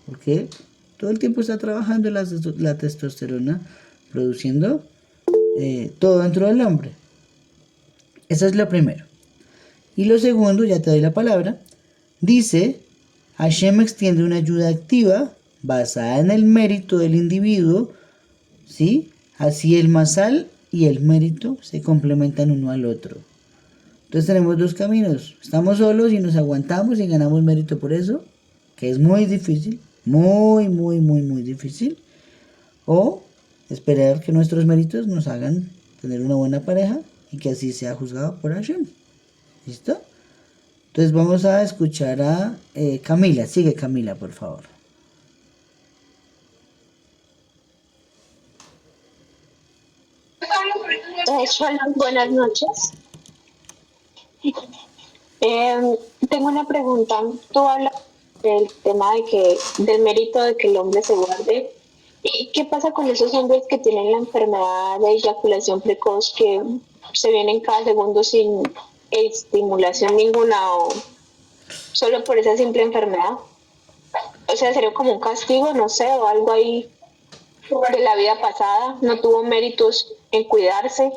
Porque todo el tiempo está trabajando la testosterona, produciendo todo dentro del hombre. Eso es lo primero. Y lo segundo, ya te doy la palabra, dice, Hashem extiende una ayuda activa basada en el mérito del individuo, ¿sí? Así el masal y el mérito se complementan uno al otro. Entonces tenemos dos caminos. Estamos solos y nos aguantamos y ganamos mérito por eso, que es muy difícil, muy difícil. O esperar que nuestros méritos nos hagan tener una buena pareja y que así sea juzgado por Hashem. ¿Listo? Entonces vamos a escuchar a Camila. Sigue Camila, por favor. Shalom, buenas noches. Tengo una pregunta. Tú hablas del tema del mérito de que el hombre se guarde. ¿Y qué pasa con esos hombres que tienen la enfermedad de eyaculación precoz que se vienen cada segundo sin estimulación ninguna o solo por esa simple enfermedad? O sea, sería como un castigo, no sé, o algo ahí de la vida pasada. No tuvo méritos en cuidarse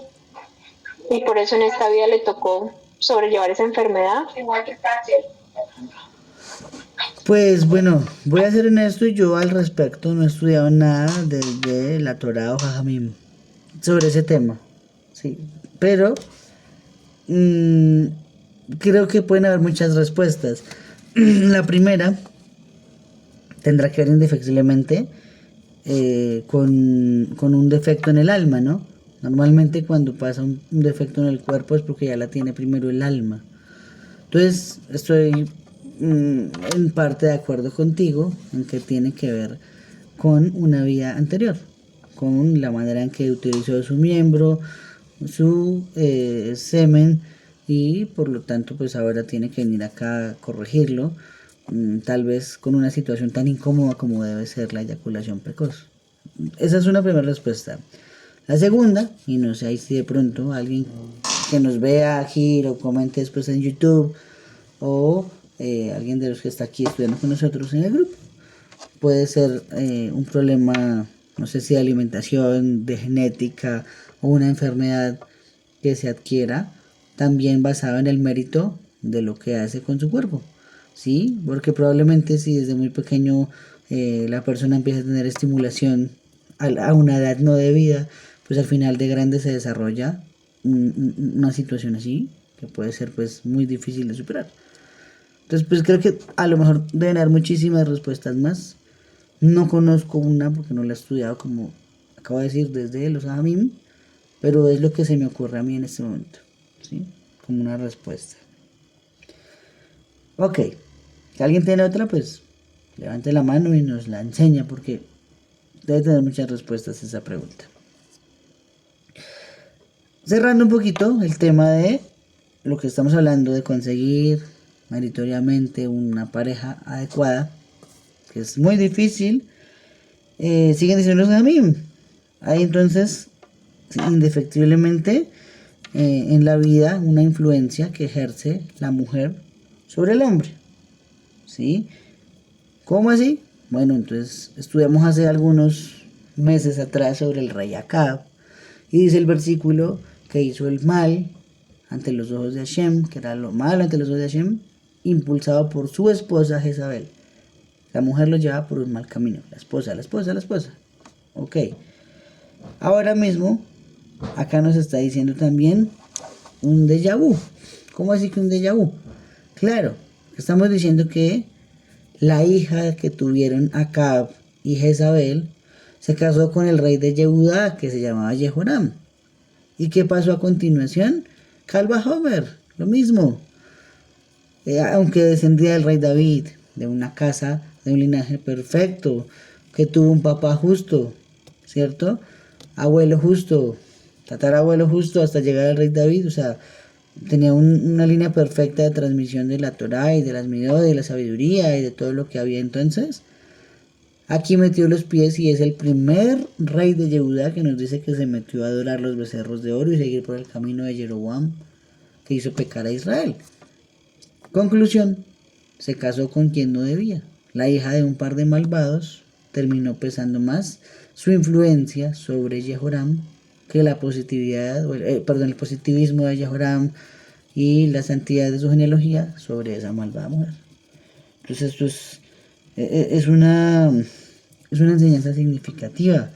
y por eso en esta vida le tocó sobrellevar esa enfermedad. Pues bueno, voy a ser honesto, yo al respecto no he estudiado nada desde la Torah o Jajamim sobre ese tema, sí, pero creo que pueden haber muchas respuestas. La primera tendrá que ver indefectiblemente con un defecto en el alma, ¿no? Normalmente cuando pasa un defecto en el cuerpo es porque ya la tiene primero el alma. Entonces estoy en parte de acuerdo contigo en que tiene que ver con una vida anterior, con la manera en que utilizó su miembro, su semen, y por lo tanto pues ahora tiene que venir acá a corregirlo, tal vez con una situación tan incómoda como debe ser la eyaculación precoz. Esa es una primera respuesta. La segunda, y no sé ahí si de pronto alguien que nos vea aquí o comente después en YouTube, o alguien de los que está aquí estudiando con nosotros en el grupo, puede ser un problema, no sé si de alimentación, de genética o una enfermedad que se adquiera, también basado en el mérito de lo que hace con su cuerpo, ¿sí? Porque probablemente si desde muy pequeño la persona empieza a tener estimulación a una edad no debida, pues al final de grande se desarrolla una situación así, que puede ser pues muy difícil de superar. Entonces pues creo que a lo mejor deben haber muchísimas respuestas más. No conozco una porque no la he estudiado, como acabo de decir, desde los Amim, pero es lo que se me ocurre a mí en este momento, ¿sí? Como una respuesta. Ok, si alguien tiene otra, pues levante la mano y nos la enseña, porque debe tener muchas respuestas a esa pregunta. Cerrando un poquito el tema de lo que estamos hablando de conseguir meritoriamente una pareja adecuada, que es muy difícil, siguen diciendo a mí. Hay entonces, indefectiblemente, en la vida una influencia que ejerce la mujer sobre el hombre. ¿Sí? ¿Cómo así? Bueno, entonces estudiamos hace algunos meses atrás sobre el rey Acab, y dice el versículo que hizo el mal ante los ojos de Hashem, que era lo malo ante los ojos de Hashem, impulsado por su esposa Jezabel. La mujer lo lleva por un mal camino. La esposa. Ok. Ahora mismo, acá nos está diciendo también un déjà vu. ¿Cómo así que un déjà vu? Claro, estamos diciendo que la hija que tuvieron Acab y Jezabel se casó con el rey de Yehudá, que se llamaba Jehoram. ¿Y qué pasó a continuación? Calva Homer, lo mismo. Aunque descendía del rey David, de una casa, de un linaje perfecto, que tuvo un papá justo, ¿cierto? Abuelo justo, tatarabuelo justo, hasta llegar al rey David, o sea, tenía una línea perfecta de transmisión de la Torá y de las midot, de la sabiduría y de todo lo que había entonces. Aquí metió los pies y es el primer rey de Yehudá que nos dice que se metió a adorar los becerros de oro y seguir por el camino de Jeroboam, que hizo pecar a Israel. Conclusión, se casó con quien no debía. La hija de un par de malvados terminó pesando más su influencia sobre Jehoram que la positividad, el positivismo de Jehoram y la santidad de su genealogía sobre esa malvada mujer. Entonces esto es una enseñanza significativa.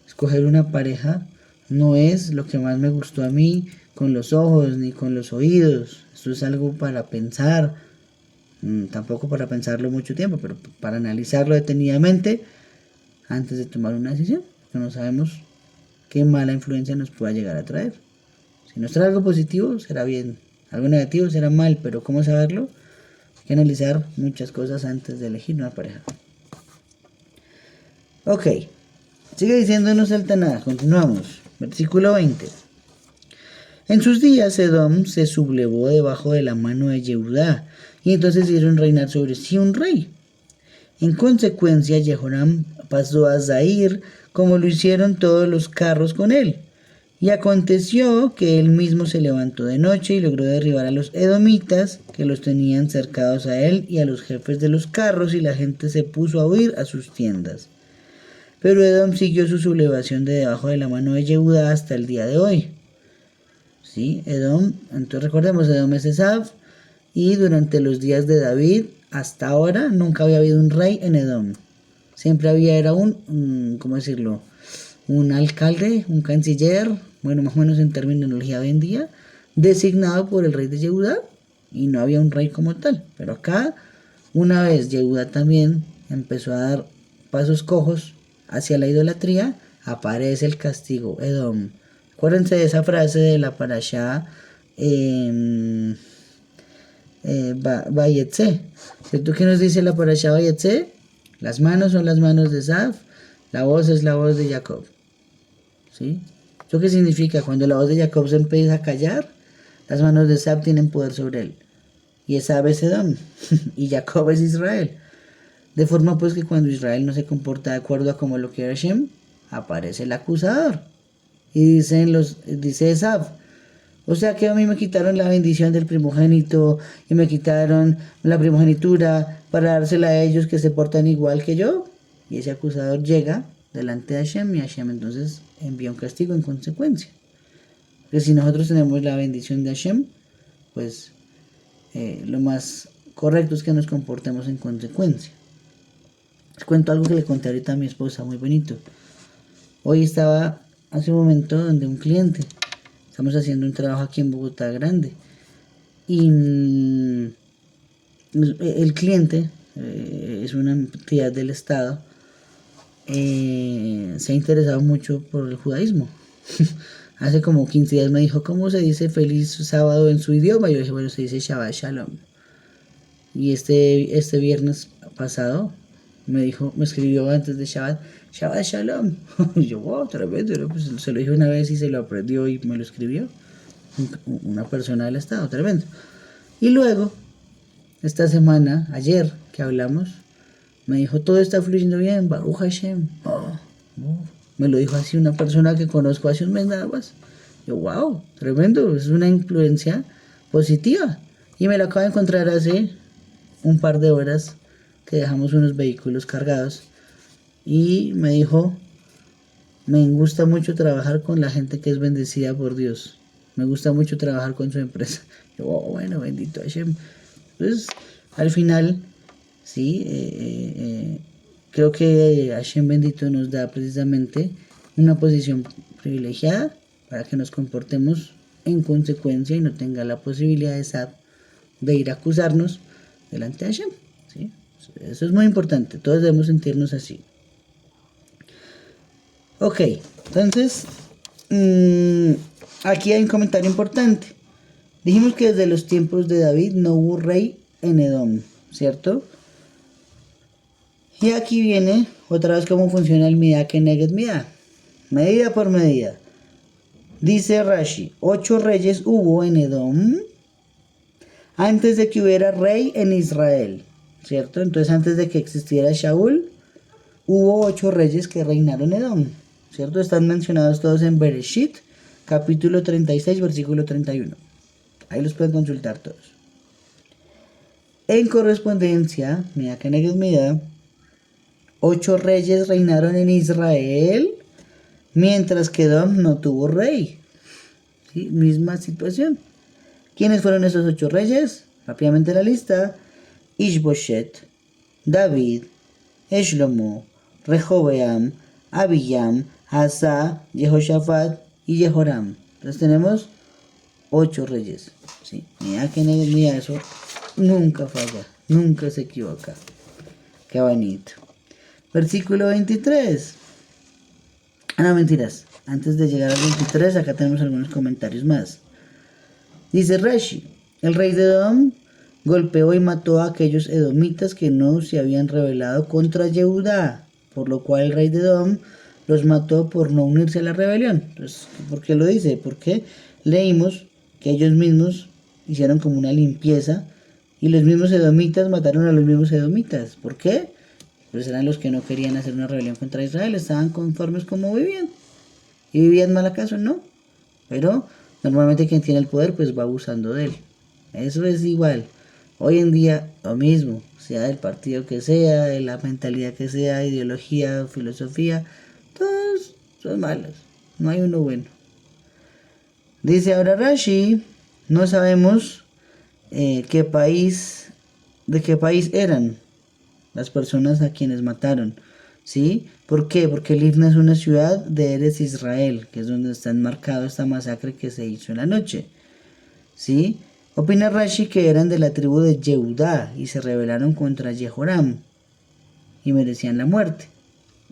Escoger una pareja no es lo que más me gustó a mí con los ojos ni con los oídos. Esto es algo para pensar, tampoco para pensarlo mucho tiempo, pero para analizarlo detenidamente antes de tomar una decisión, porque no sabemos qué mala influencia nos pueda llegar a traer. Si nos trae algo positivo, será bien, algo negativo será mal, pero ¿cómo saberlo? Hay que analizar muchas cosas antes de elegir una pareja. Ok, sigue diciéndonos el Tanaj, continuamos. Versículo 20. En sus días Edom se sublevó debajo de la mano de Yehudá, y entonces hicieron reinar sobre sí un rey. En consecuencia, Jehoram pasó a Zair, como lo hicieron todos los carros con él. Y aconteció que él mismo se levantó de noche y logró derribar a los edomitas que los tenían cercados a él y a los jefes de los carros, y la gente se puso a huir a sus tiendas. Pero Edom siguió su sublevación de debajo de la mano de Yehudá hasta el día de hoy. ¿Sí? Edom, entonces recordemos, Edom es Esav, y durante los días de David, hasta ahora, nunca había habido un rey en Edom. Siempre era ¿cómo decirlo? Un alcalde, un canciller, bueno, más o menos en terminología hoy en día, designado por el rey de Yehudá, y no había un rey como tal. Pero acá, una vez Yehudá también empezó a dar pasos cojos hacia la idolatría, aparece el castigo, Edom. Acuérdense de esa frase de la parashá Vayetze. ¿Cierto? ¿Qué nos dice la parashá Vayetze? Las manos son las manos de Esav, la voz es la voz de Jacob. ¿Sí? ¿Eso qué significa? Cuando la voz de Jacob se empieza a callar, las manos de Esav tienen poder sobre él. Y Esav es Edom, y Jacob es Israel. De forma pues que cuando Israel no se comporta de acuerdo a como lo quiere Hashem, aparece el acusador. Y dice Esav, o sea que a mí me quitaron la bendición del primogénito y me quitaron la primogenitura para dársela a ellos que se portan igual que yo. Y ese acusador llega delante de Hashem y Hashem entonces envía un castigo en consecuencia. Porque si nosotros tenemos la bendición de Hashem, pues lo más correcto es que nos comportemos en consecuencia. Les cuento algo que le conté ahorita a mi esposa, muy bonito. Hoy estaba hace un momento donde un cliente, estamos haciendo un trabajo aquí en Bogotá grande, y el cliente es una entidad del Estado, se ha interesado mucho por el judaísmo. Hace como 15 días me dijo, ¿cómo se dice feliz sábado en su idioma? Yo dije, bueno, se dice Shabbat Shalom. Y este viernes pasado me escribió antes de Shabbat Shalom. Y yo, wow, tremendo, ¿no? Pues se lo dije una vez y se lo aprendió y me lo escribió. Una persona del Estado, tremendo. Y luego, esta semana, ayer que hablamos, me dijo, todo está fluyendo bien, Baruch Hashem. Me lo dijo así una persona que conozco hace un mes nada más. Yo, wow, tremendo, es una influencia positiva. Y me lo acabo de encontrar hace un par de horas que dejamos unos vehículos cargados. Y me dijo, me gusta mucho trabajar con la gente que es bendecida por Dios. Me gusta mucho trabajar con su empresa. Yo, oh, bueno, bendito Hashem. Entonces, al final, sí, creo que Hashem bendito nos da precisamente una posición privilegiada para que nos comportemos en consecuencia y no tenga la posibilidad de ir a acusarnos delante de Hashem. ¿Sí? Eso es muy importante, todos debemos sentirnos así. Ok, entonces, aquí hay un comentario importante. Dijimos que desde los tiempos de David no hubo rey en Edom, ¿cierto? Y aquí viene otra vez cómo funciona el Midá Keneged Midá, medida por medida. Dice Rashi, 8 reyes hubo en Edom antes de que hubiera rey en Israel, ¿cierto? Entonces antes de que existiera Shaul, hubo 8 reyes que reinaron en Edom, ¿cierto? Están mencionados todos en Bereshit, capítulo 36, versículo 31. Ahí los pueden consultar todos. En correspondencia, Midá Keneged Midá, 8 reyes reinaron en Israel, mientras que Edom no tuvo rey. ¿Sí? Misma situación. ¿Quiénes fueron esos 8 reyes? Rápidamente la lista. Ishboshet, David, Shlomo, Rehoboam, Abiyam, Asa, Jehoshaphat y Jehoram. Entonces tenemos 8 reyes. ¿Sí? Mira que Midá, eso nunca falla, nunca se equivoca. Qué bonito. Versículo 23. No, mentiras. Antes de llegar al 23, acá tenemos algunos comentarios más. Dice Rashi, el rey de Edom golpeó y mató a aquellos edomitas que no se habían rebelado contra Yehudá, por lo cual el rey de Edom los mató por no unirse a la rebelión. Entonces, ¿por qué lo dice? Porque leímos que ellos mismos hicieron como una limpieza y los mismos edomitas mataron a los mismos edomitas. ¿Por qué? Pues eran los que no querían hacer una rebelión contra Israel, estaban conformes como vivían. ¿Y vivían mal acaso? No. Pero normalmente quien tiene el poder pues va abusando de él. Eso es igual. Hoy en día lo mismo, sea del partido que sea, de la mentalidad que sea, ideología, filosofía, todos son malos. No hay uno bueno. Dice ahora Rashi, no sabemos de qué país eran las personas a quienes mataron, ¿sí? ¿Por qué? Porque Libna es una ciudad de Eretz Israel, que es donde está enmarcado esta masacre que se hizo en la noche, ¿sí? Opina Rashi que eran de la tribu de Yehudá y se rebelaron contra Jehoram y merecían la muerte.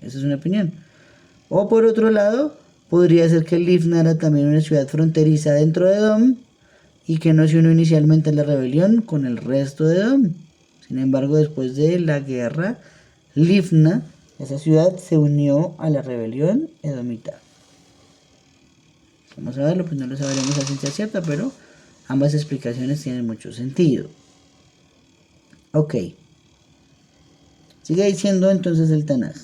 Esa es una opinión. O por otro lado, Podría ser que Livna era también una ciudad fronteriza dentro de Edom y que no se unió inicialmente a la rebelión con el resto de Edom. Sin embargo, después de la guerra, Livna, esa ciudad, se unió a la rebelión edomita. Vamos a verlo, pues no lo sabremos a ciencia cierta, pero ambas explicaciones tienen mucho sentido. Ok. Sigue diciendo entonces el Tanaj.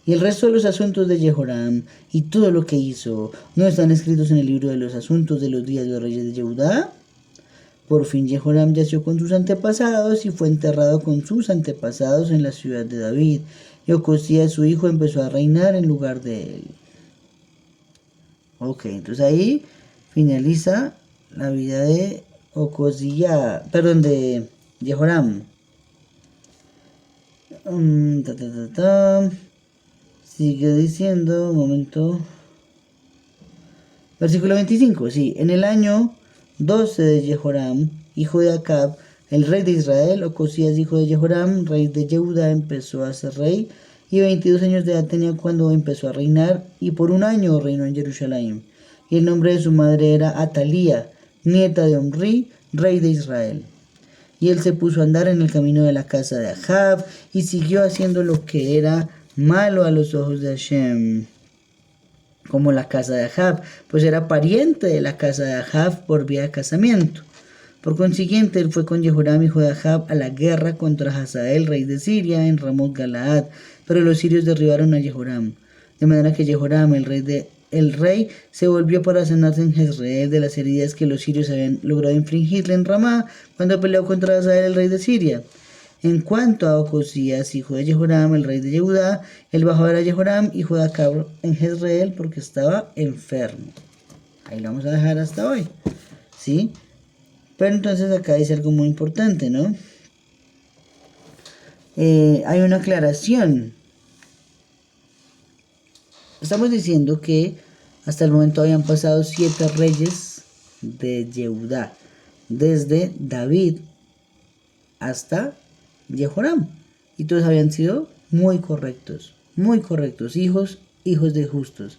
Y el resto de los asuntos de Jehoram y todo lo que hizo no están escritos en el libro de los asuntos de los días de los reyes de Yehudá. Por fin Jehoram yació con sus antepasados y fue enterrado con sus antepasados en la ciudad de David. Y Ocosías su hijo empezó a reinar en lugar de él. Ok, entonces ahí finaliza la vida de Ocosías, perdón, de Jehoram. Sigue diciendo, un momento. Versículo 25, sí. En el año 12 de Jehoram, hijo de Acab, el rey de Israel, Ocosías, hijo de Jehoram, rey de Yehuda, empezó a ser rey. Y 22 años de edad tenía cuando empezó a reinar. Y por un año reinó en Jerusalén. Y el nombre de su madre era Atalía, nieta de Omri, rey de Israel. Y él se puso a andar en el camino de la casa de Ahab y siguió haciendo lo que era malo a los ojos de Hashem, como la casa de Ahab, pues era pariente de la casa de Ahab por vía de casamiento. Por consiguiente, él fue con Jehoram, hijo de Ahab, a la guerra contra Hazael, rey de Siria, en Ramot Galaad, pero los sirios derribaron a Jehoram. De manera que Jehoram, el rey se volvió para sanarse en Jezreel de las heridas que los sirios habían logrado infligirle en Ramá cuando peleó contra Hazael, el rey de Siria. En cuanto a Ocosías, hijo de Jehoram, el rey de Yehudá, él bajó a ver a Jehoram, hijo de Acab, en Jezreel porque estaba enfermo. Ahí lo vamos a dejar hasta hoy, ¿sí? Pero entonces acá dice algo muy importante, ¿no? Hay una aclaración. Estamos diciendo que hasta el momento habían pasado 7 reyes de Yehudá, desde David hasta Jehoram, y todos habían sido muy correctos, hijos de justos,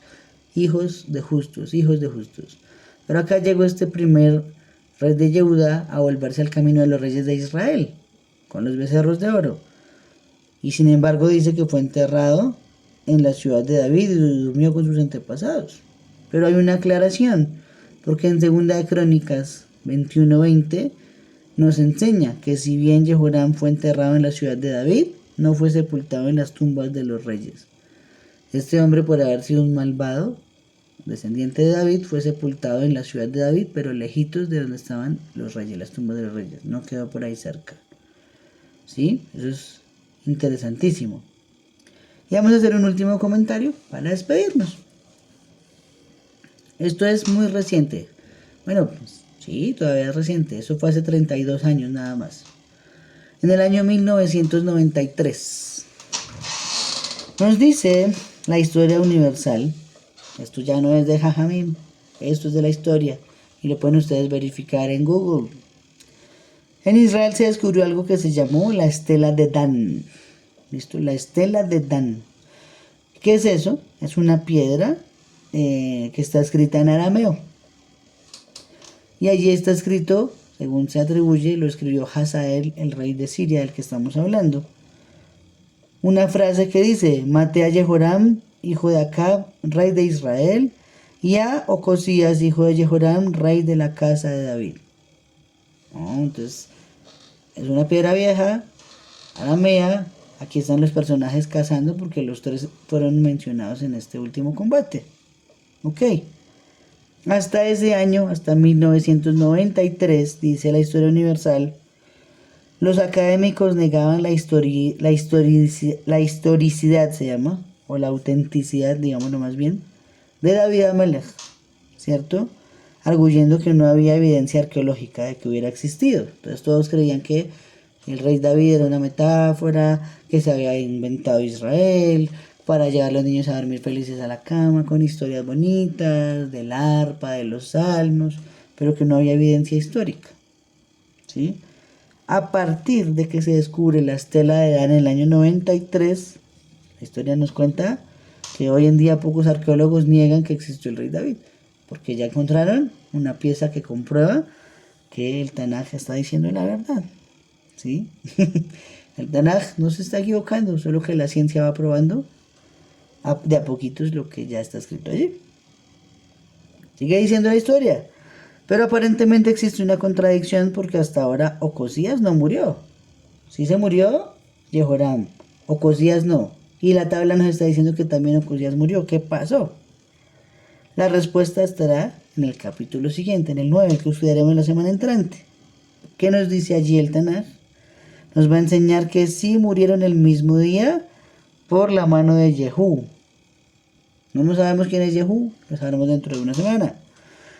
hijos de justos. Pero acá llegó este primer rey de Yehudá a volverse al camino de los reyes de Israel, con los becerros de oro, y sin embargo dice que fue enterrado en la ciudad de David y durmió con sus antepasados. Pero hay una aclaración, porque en 2 de Crónicas 21:20 nos enseña que si bien Jehoram fue enterrado en la ciudad de David, no fue sepultado en las tumbas de los reyes. Este hombre, por haber sido un malvado, descendiente de David, fue sepultado en la ciudad de David, pero lejitos de donde estaban los reyes, las tumbas de los reyes. No quedó por ahí cerca. ¿Sí? Eso es interesantísimo. Y vamos a hacer un último comentario para despedirnos. Esto es muy reciente. Bueno, pues sí, todavía es reciente. Eso fue hace 32 años nada más. En el año 1993. Nos dice la historia universal. Esto ya no es de Jajamim. Esto es de la historia. Y lo pueden ustedes verificar en Google. En Israel se descubrió algo que se llamó la estela de Dan. ¿Listo? La estela de Dan. ¿Qué es eso? Es una piedra que está escrita en arameo. Y allí está escrito, según se atribuye, lo escribió Hazael, el rey de Siria, del que estamos hablando. Una frase que dice: maté a Jehoram, hijo de Acab, rey de Israel, y a Ocosías, hijo de Jehoram, rey de la casa de David. Entonces, es una piedra vieja, aramea. Aquí están los personajes cazando porque los 3 fueron mencionados en este último combate. Ok. Hasta ese año, hasta 1993, dice la historia universal, los académicos negaban la historicidad, se llama, o la autenticidad, digámoslo más bien, de David Amelech, ¿cierto? Arguyendo que no había evidencia arqueológica de que hubiera existido. Entonces todos creían que el rey David era una metáfora que se había inventado Israel para llevar a los niños a dormir felices a la cama con historias bonitas del arpa, de los salmos, pero que no había evidencia histórica, ¿sí? A partir de que se descubre la estela de Dan en el año 93, la historia nos cuenta que hoy en día pocos arqueólogos niegan que existió el rey David, porque ya encontraron una pieza que comprueba que el Tanaj está diciendo la verdad, ¿sí? El Tanaj no se está equivocando, solo que la ciencia va probando de a poquitos lo que ya está escrito allí. Sigue diciendo la historia, pero aparentemente existe una contradicción porque hasta ahora Ocosías no murió. Sí se murió Jehoram, Ocosías no. Y la tabla nos está diciendo que también Ocosías murió. ¿Qué pasó? La respuesta estará en el capítulo siguiente, en el 9, que estudiaremos la semana entrante. ¿Qué nos dice allí el Tanaj? Nos va a enseñar que sí murieron el mismo día por la mano de Jehú. No sabemos quién es Jehú, lo sabremos dentro de una semana.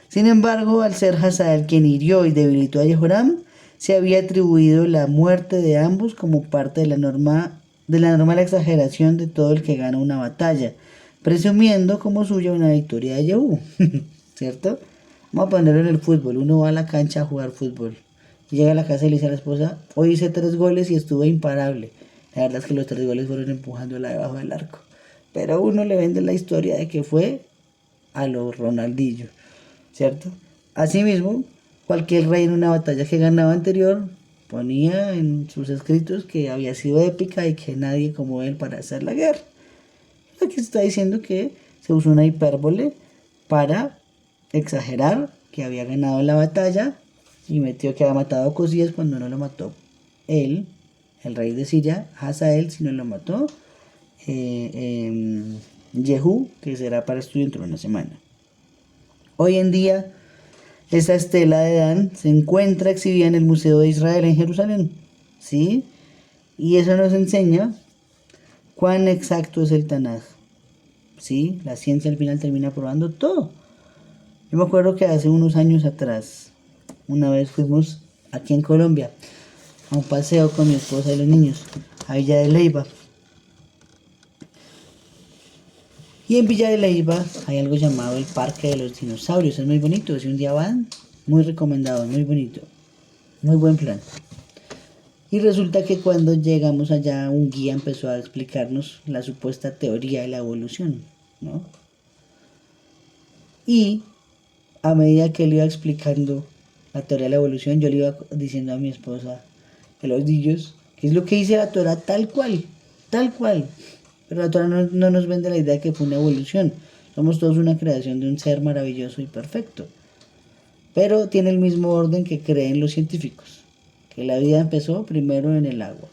Sin embargo, al ser Hazael quien hirió y debilitó a Jehoram, se había atribuido la muerte de ambos como parte de la normal exageración de todo el que gana una batalla, presumiendo como suya una victoria de Jehú. ¿Cierto? Vamos a ponerlo en el fútbol. Uno va a la cancha a jugar fútbol. Y llega a la casa y le dice a la esposa, hoy hice 3 goles y estuve imparable. La verdad es que los 3 goles fueron empujándola debajo del arco. Pero uno le vende la historia de que fue a lo Ronaldinho, ¿cierto? Asimismo, cualquier rey en una batalla que ganaba anterior ponía en sus escritos que había sido épica y que nadie como él para hacer la guerra. Aquí se está diciendo que se usó una hipérbole para exagerar que había ganado la batalla y metió que había matado a Ocosías cuando no lo mató él, el rey de Siria, Hazael, sino lo mató Jehú, que será para estudio dentro de una semana. Hoy en día, esa estela de Dan se encuentra exhibida en el Museo de Israel en Jerusalén, ¿sí? Y eso nos enseña cuán exacto es el Tanaj, ¿sí? La ciencia al final termina probando todo. Yo me acuerdo que hace unos años atrás, una vez fuimos aquí en Colombia a un paseo con mi esposa y los niños a Villa de Leyva. Y en Villa de Leyva hay algo llamado el Parque de los Dinosaurios. Es muy bonito. Si un día van, muy recomendado, muy bonito. Muy buen plan. Y resulta que cuando llegamos allá, un guía empezó a explicarnos la supuesta teoría de la evolución, ¿no? Y a medida que él iba explicando la teoría de la evolución, yo le iba diciendo a mi esposa, que los niños, que es lo que dice la Torah tal cual, tal cual. Pero la Torah no nos vende la idea de que fue una evolución. Somos todos una creación de un ser maravilloso y perfecto. Pero tiene el mismo orden que creen los científicos. Que la vida empezó primero en el agua.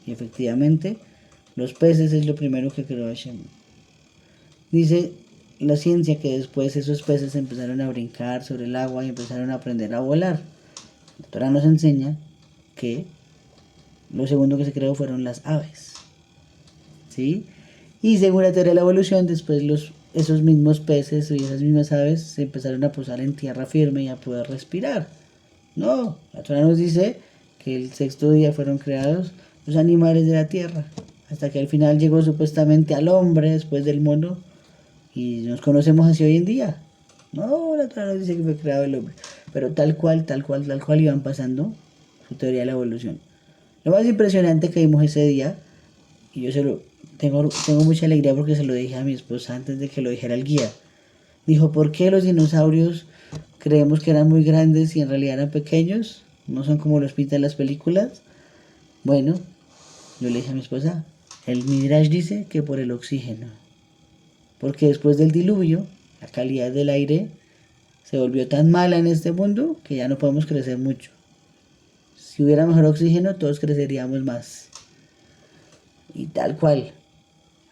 Y efectivamente, los peces es lo primero que creó Hashem. Dice la ciencia que después esos peces empezaron a brincar sobre el agua y empezaron a aprender a volar. La Torah nos enseña que lo segundo que se creó fueron las aves. ¿Sí? Y según la teoría de la evolución, después esos mismos peces y esas mismas aves se empezaron a posar en tierra firme y a poder respirar. No, la Torah nos dice que el 6.º día fueron creados los animales de la tierra, hasta que al final llegó supuestamente al hombre después del mono y nos conocemos así hoy en día. No, la Torah nos dice que fue creado el hombre, pero tal cual iban pasando su teoría de la evolución. Lo más impresionante que vimos ese día, y yo tengo mucha alegría porque se lo dije a mi esposa antes de que lo dijera el guía. Dijo, ¿por qué los dinosaurios creemos que eran muy grandes y en realidad eran pequeños? ¿No son como los pintan las películas? Bueno, yo le dije a mi esposa, el Midrash dice que por el oxígeno. Porque después del diluvio, la calidad del aire se volvió tan mala en este mundo que ya no podemos crecer mucho. Si hubiera mejor oxígeno, todos creceríamos más. Y tal cual.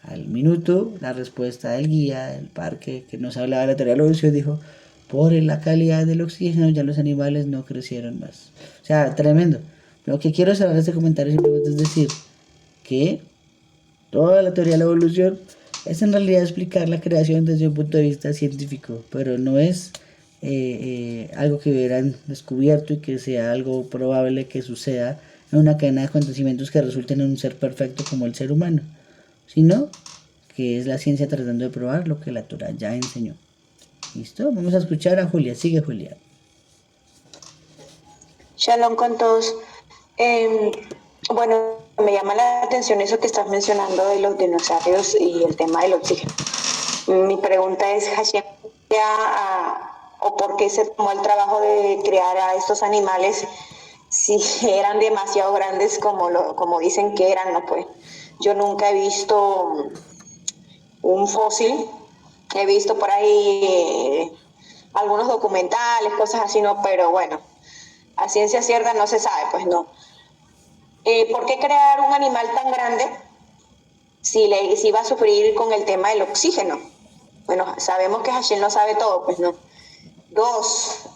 Al minuto, la respuesta del guía del parque que nos hablaba de la teoría de la evolución dijo, por la calidad del oxígeno ya los animales no crecieron más. O sea, tremendo. Lo que quiero cerrar este comentario simplemente es decir que toda la teoría de la evolución es en realidad explicar la creación desde un punto de vista científico, pero no es algo que hubieran descubierto y que sea algo probable que suceda en una cadena de acontecimientos que resulten en un ser perfecto como el ser humano, sino que es la ciencia tratando de probar lo que la Torah ya enseñó. ¿Listo? Vamos a escuchar a Julia. Sigue, Julia. Shalom con todos. Bueno, Me llama la atención eso que estás mencionando de los dinosaurios y el tema del oxígeno. Mi pregunta es, Hashem, ¿o por qué se tomó el trabajo de crear a estos animales si eran demasiado grandes como dicen que eran? No, pues yo nunca he visto un fósil, he visto por ahí algunos documentales, cosas así, no, pero bueno, a ciencia cierta no se sabe, pues no. ¿Por qué crear un animal tan grande si va a sufrir con el tema del oxígeno? Bueno, sabemos que Hashem no sabe todo, pues no. Dos,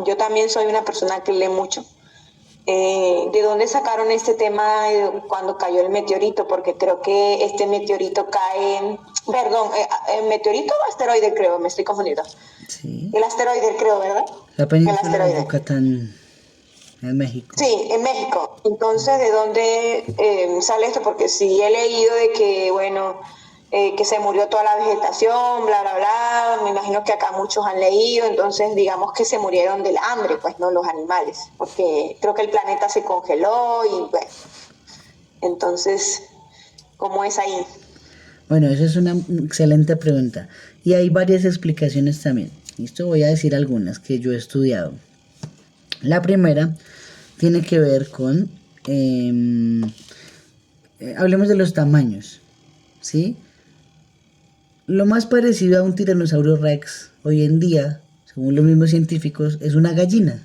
yo también soy una persona que lee mucho. ¿De dónde sacaron este tema cuando cayó el meteorito? Porque creo que este meteorito cae, perdón, ¿meteorito o asteroide? Creo, me estoy confundiendo. Sí. El asteroide, creo, ¿verdad? La península de Yucatán, en México. Sí, en México. Entonces, ¿de dónde sale esto? Porque sí he leído de que, bueno, que se murió toda la vegetación, bla, bla, bla. Me imagino que acá muchos han leído, entonces digamos que se murieron del hambre, pues, ¿no? Los animales, porque creo que el planeta se congeló y, bueno, entonces, ¿cómo es ahí? Bueno, esa es una excelente pregunta. Y hay varias explicaciones también. Listo, voy a decir algunas que yo he estudiado. La primera tiene que ver con, hablemos de los tamaños, ¿sí? Lo más parecido a un tiranosaurio rex hoy en día, según los mismos científicos, es una gallina.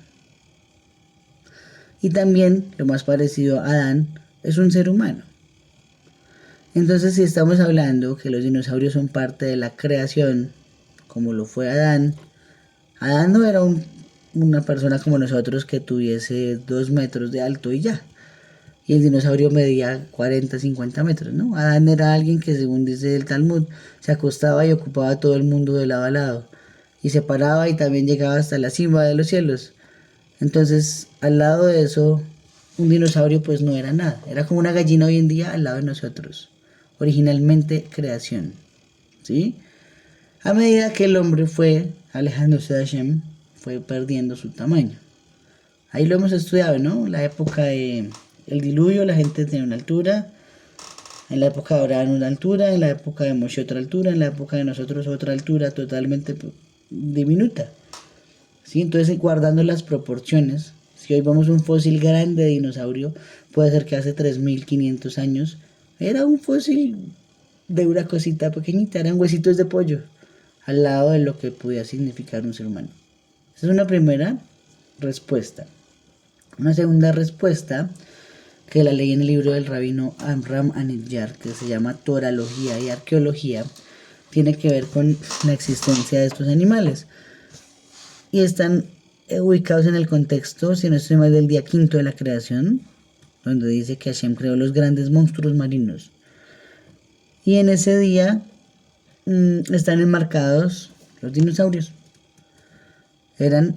Y también lo más parecido a Adán es un ser humano. Entonces, si estamos hablando que los dinosaurios son parte de la creación, como lo fue Adán, Adán no era una persona como nosotros que tuviese 2 metros de alto y ya. Y el dinosaurio medía 40, 50 metros, ¿no? Adán era alguien que, según dice el Talmud, se acostaba y ocupaba todo el mundo de lado a lado. Y se paraba y también llegaba hasta la cima de los cielos. Entonces, al lado de eso, un dinosaurio pues no era nada. Era como una gallina hoy en día al lado de nosotros. Originalmente creación, ¿sí? A medida que el hombre fue alejándose de Hashem, fue perdiendo su tamaño. Ahí lo hemos estudiado, ¿no? La época del diluvio, la gente tenía una altura. En la época de Abraham una altura, en la época de Moshe otra altura, en la época de nosotros otra altura totalmente diminuta. ¿Sí? Entonces, guardando las proporciones, si hoy vemos un fósil grande de dinosaurio, puede ser que hace 3.500 años era un fósil de una cosita pequeñita, eran huesitos de pollo, al lado de lo que podía significar un ser humano. Esa es una primera respuesta. Una segunda respuesta, que la leí en el libro del rabino Amram Anidjar, que se llama Toralogía y Arqueología, tiene que ver con la existencia de estos animales. Y están ubicados en el contexto, si no estoy mal, del día quinto de la creación, donde dice que Hashem creó los grandes monstruos marinos. Y en ese día están enmarcados los dinosaurios. Eran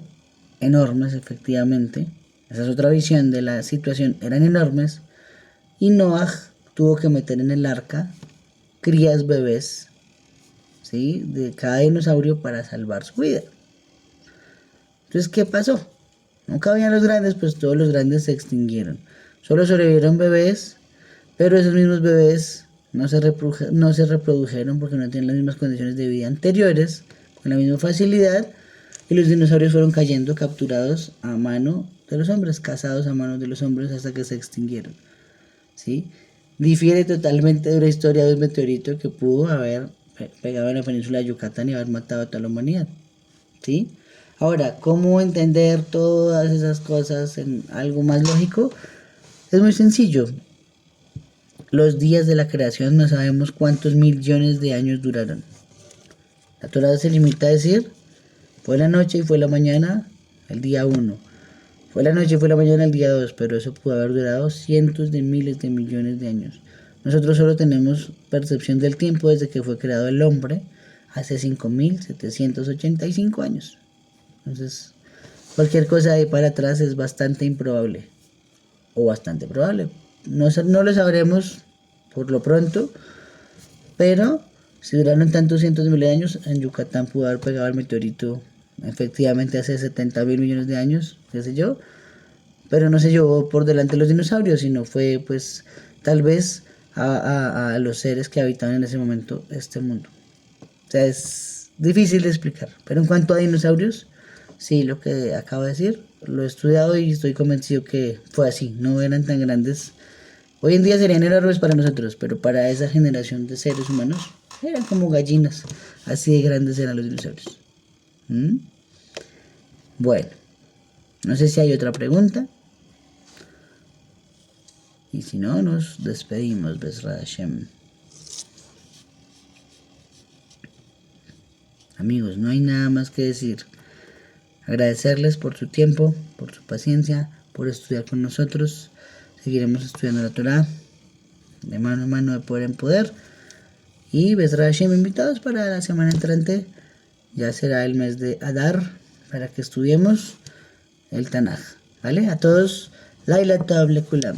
enormes, efectivamente. Esa es otra visión de la situación. Eran enormes. Y Noah tuvo que meter en el arca crías bebés, ¿sí?, de cada dinosaurio para salvar su vida. Entonces, ¿qué pasó? No cabían los grandes, pues todos los grandes se extinguieron. Solo sobrevivieron bebés, pero esos mismos bebés no se reprodujeron porque no tenían las mismas condiciones de vida anteriores, con la misma facilidad, y los dinosaurios fueron cayendo capturados a mano de los hombres, cazados a manos de los hombres hasta que se extinguieron, ¿sí? Difiere totalmente de una historia de un meteorito que pudo haber pegado en la península de Yucatán y haber matado a toda la humanidad, ¿sí? Ahora, ¿cómo entender todas esas cosas en algo más lógico? Es muy sencillo. Los días de la creación no sabemos cuántos millones de años duraron. La Torá se limita a decir, fue la noche y fue la mañana el día 1. Fue la noche y fue la mañana el día 2, pero eso pudo haber durado cientos de miles de millones de años. Nosotros solo tenemos percepción del tiempo desde que fue creado el hombre hace 5.785 años. Entonces, cualquier cosa de ahí para atrás es bastante improbable. O bastante probable. No lo sabremos por lo pronto, pero si duraron tantos cientos de miles de años, en Yucatán pudo haber pegado el meteorito efectivamente hace 70.000 millones de años, qué sé yo, pero no se llevó por delante los dinosaurios, sino fue pues tal vez a los seres que habitaban en ese momento este mundo. O sea, es difícil de explicar, pero en cuanto a dinosaurios, sí, lo que acabo de decir, lo he estudiado y estoy convencido que fue así, no eran tan grandes. Hoy en día serían enormes para nosotros, pero para esa generación de seres humanos eran como gallinas, así de grandes eran los dinosaurios. ¿Mm? Bueno, no sé si hay otra pregunta. Y si no, nos despedimos, Besra Hashem. Amigos, no hay nada más que decir. Agradecerles por su tiempo, por su paciencia, por estudiar con nosotros. Seguiremos estudiando la Torah de mano en mano, de poder en poder. Y Besra Hashem, invitados para la semana entrante. Ya será el mes de Adar para que estudiemos el Tanaj. ¿Vale? A todos, Laila Tov Lekulam.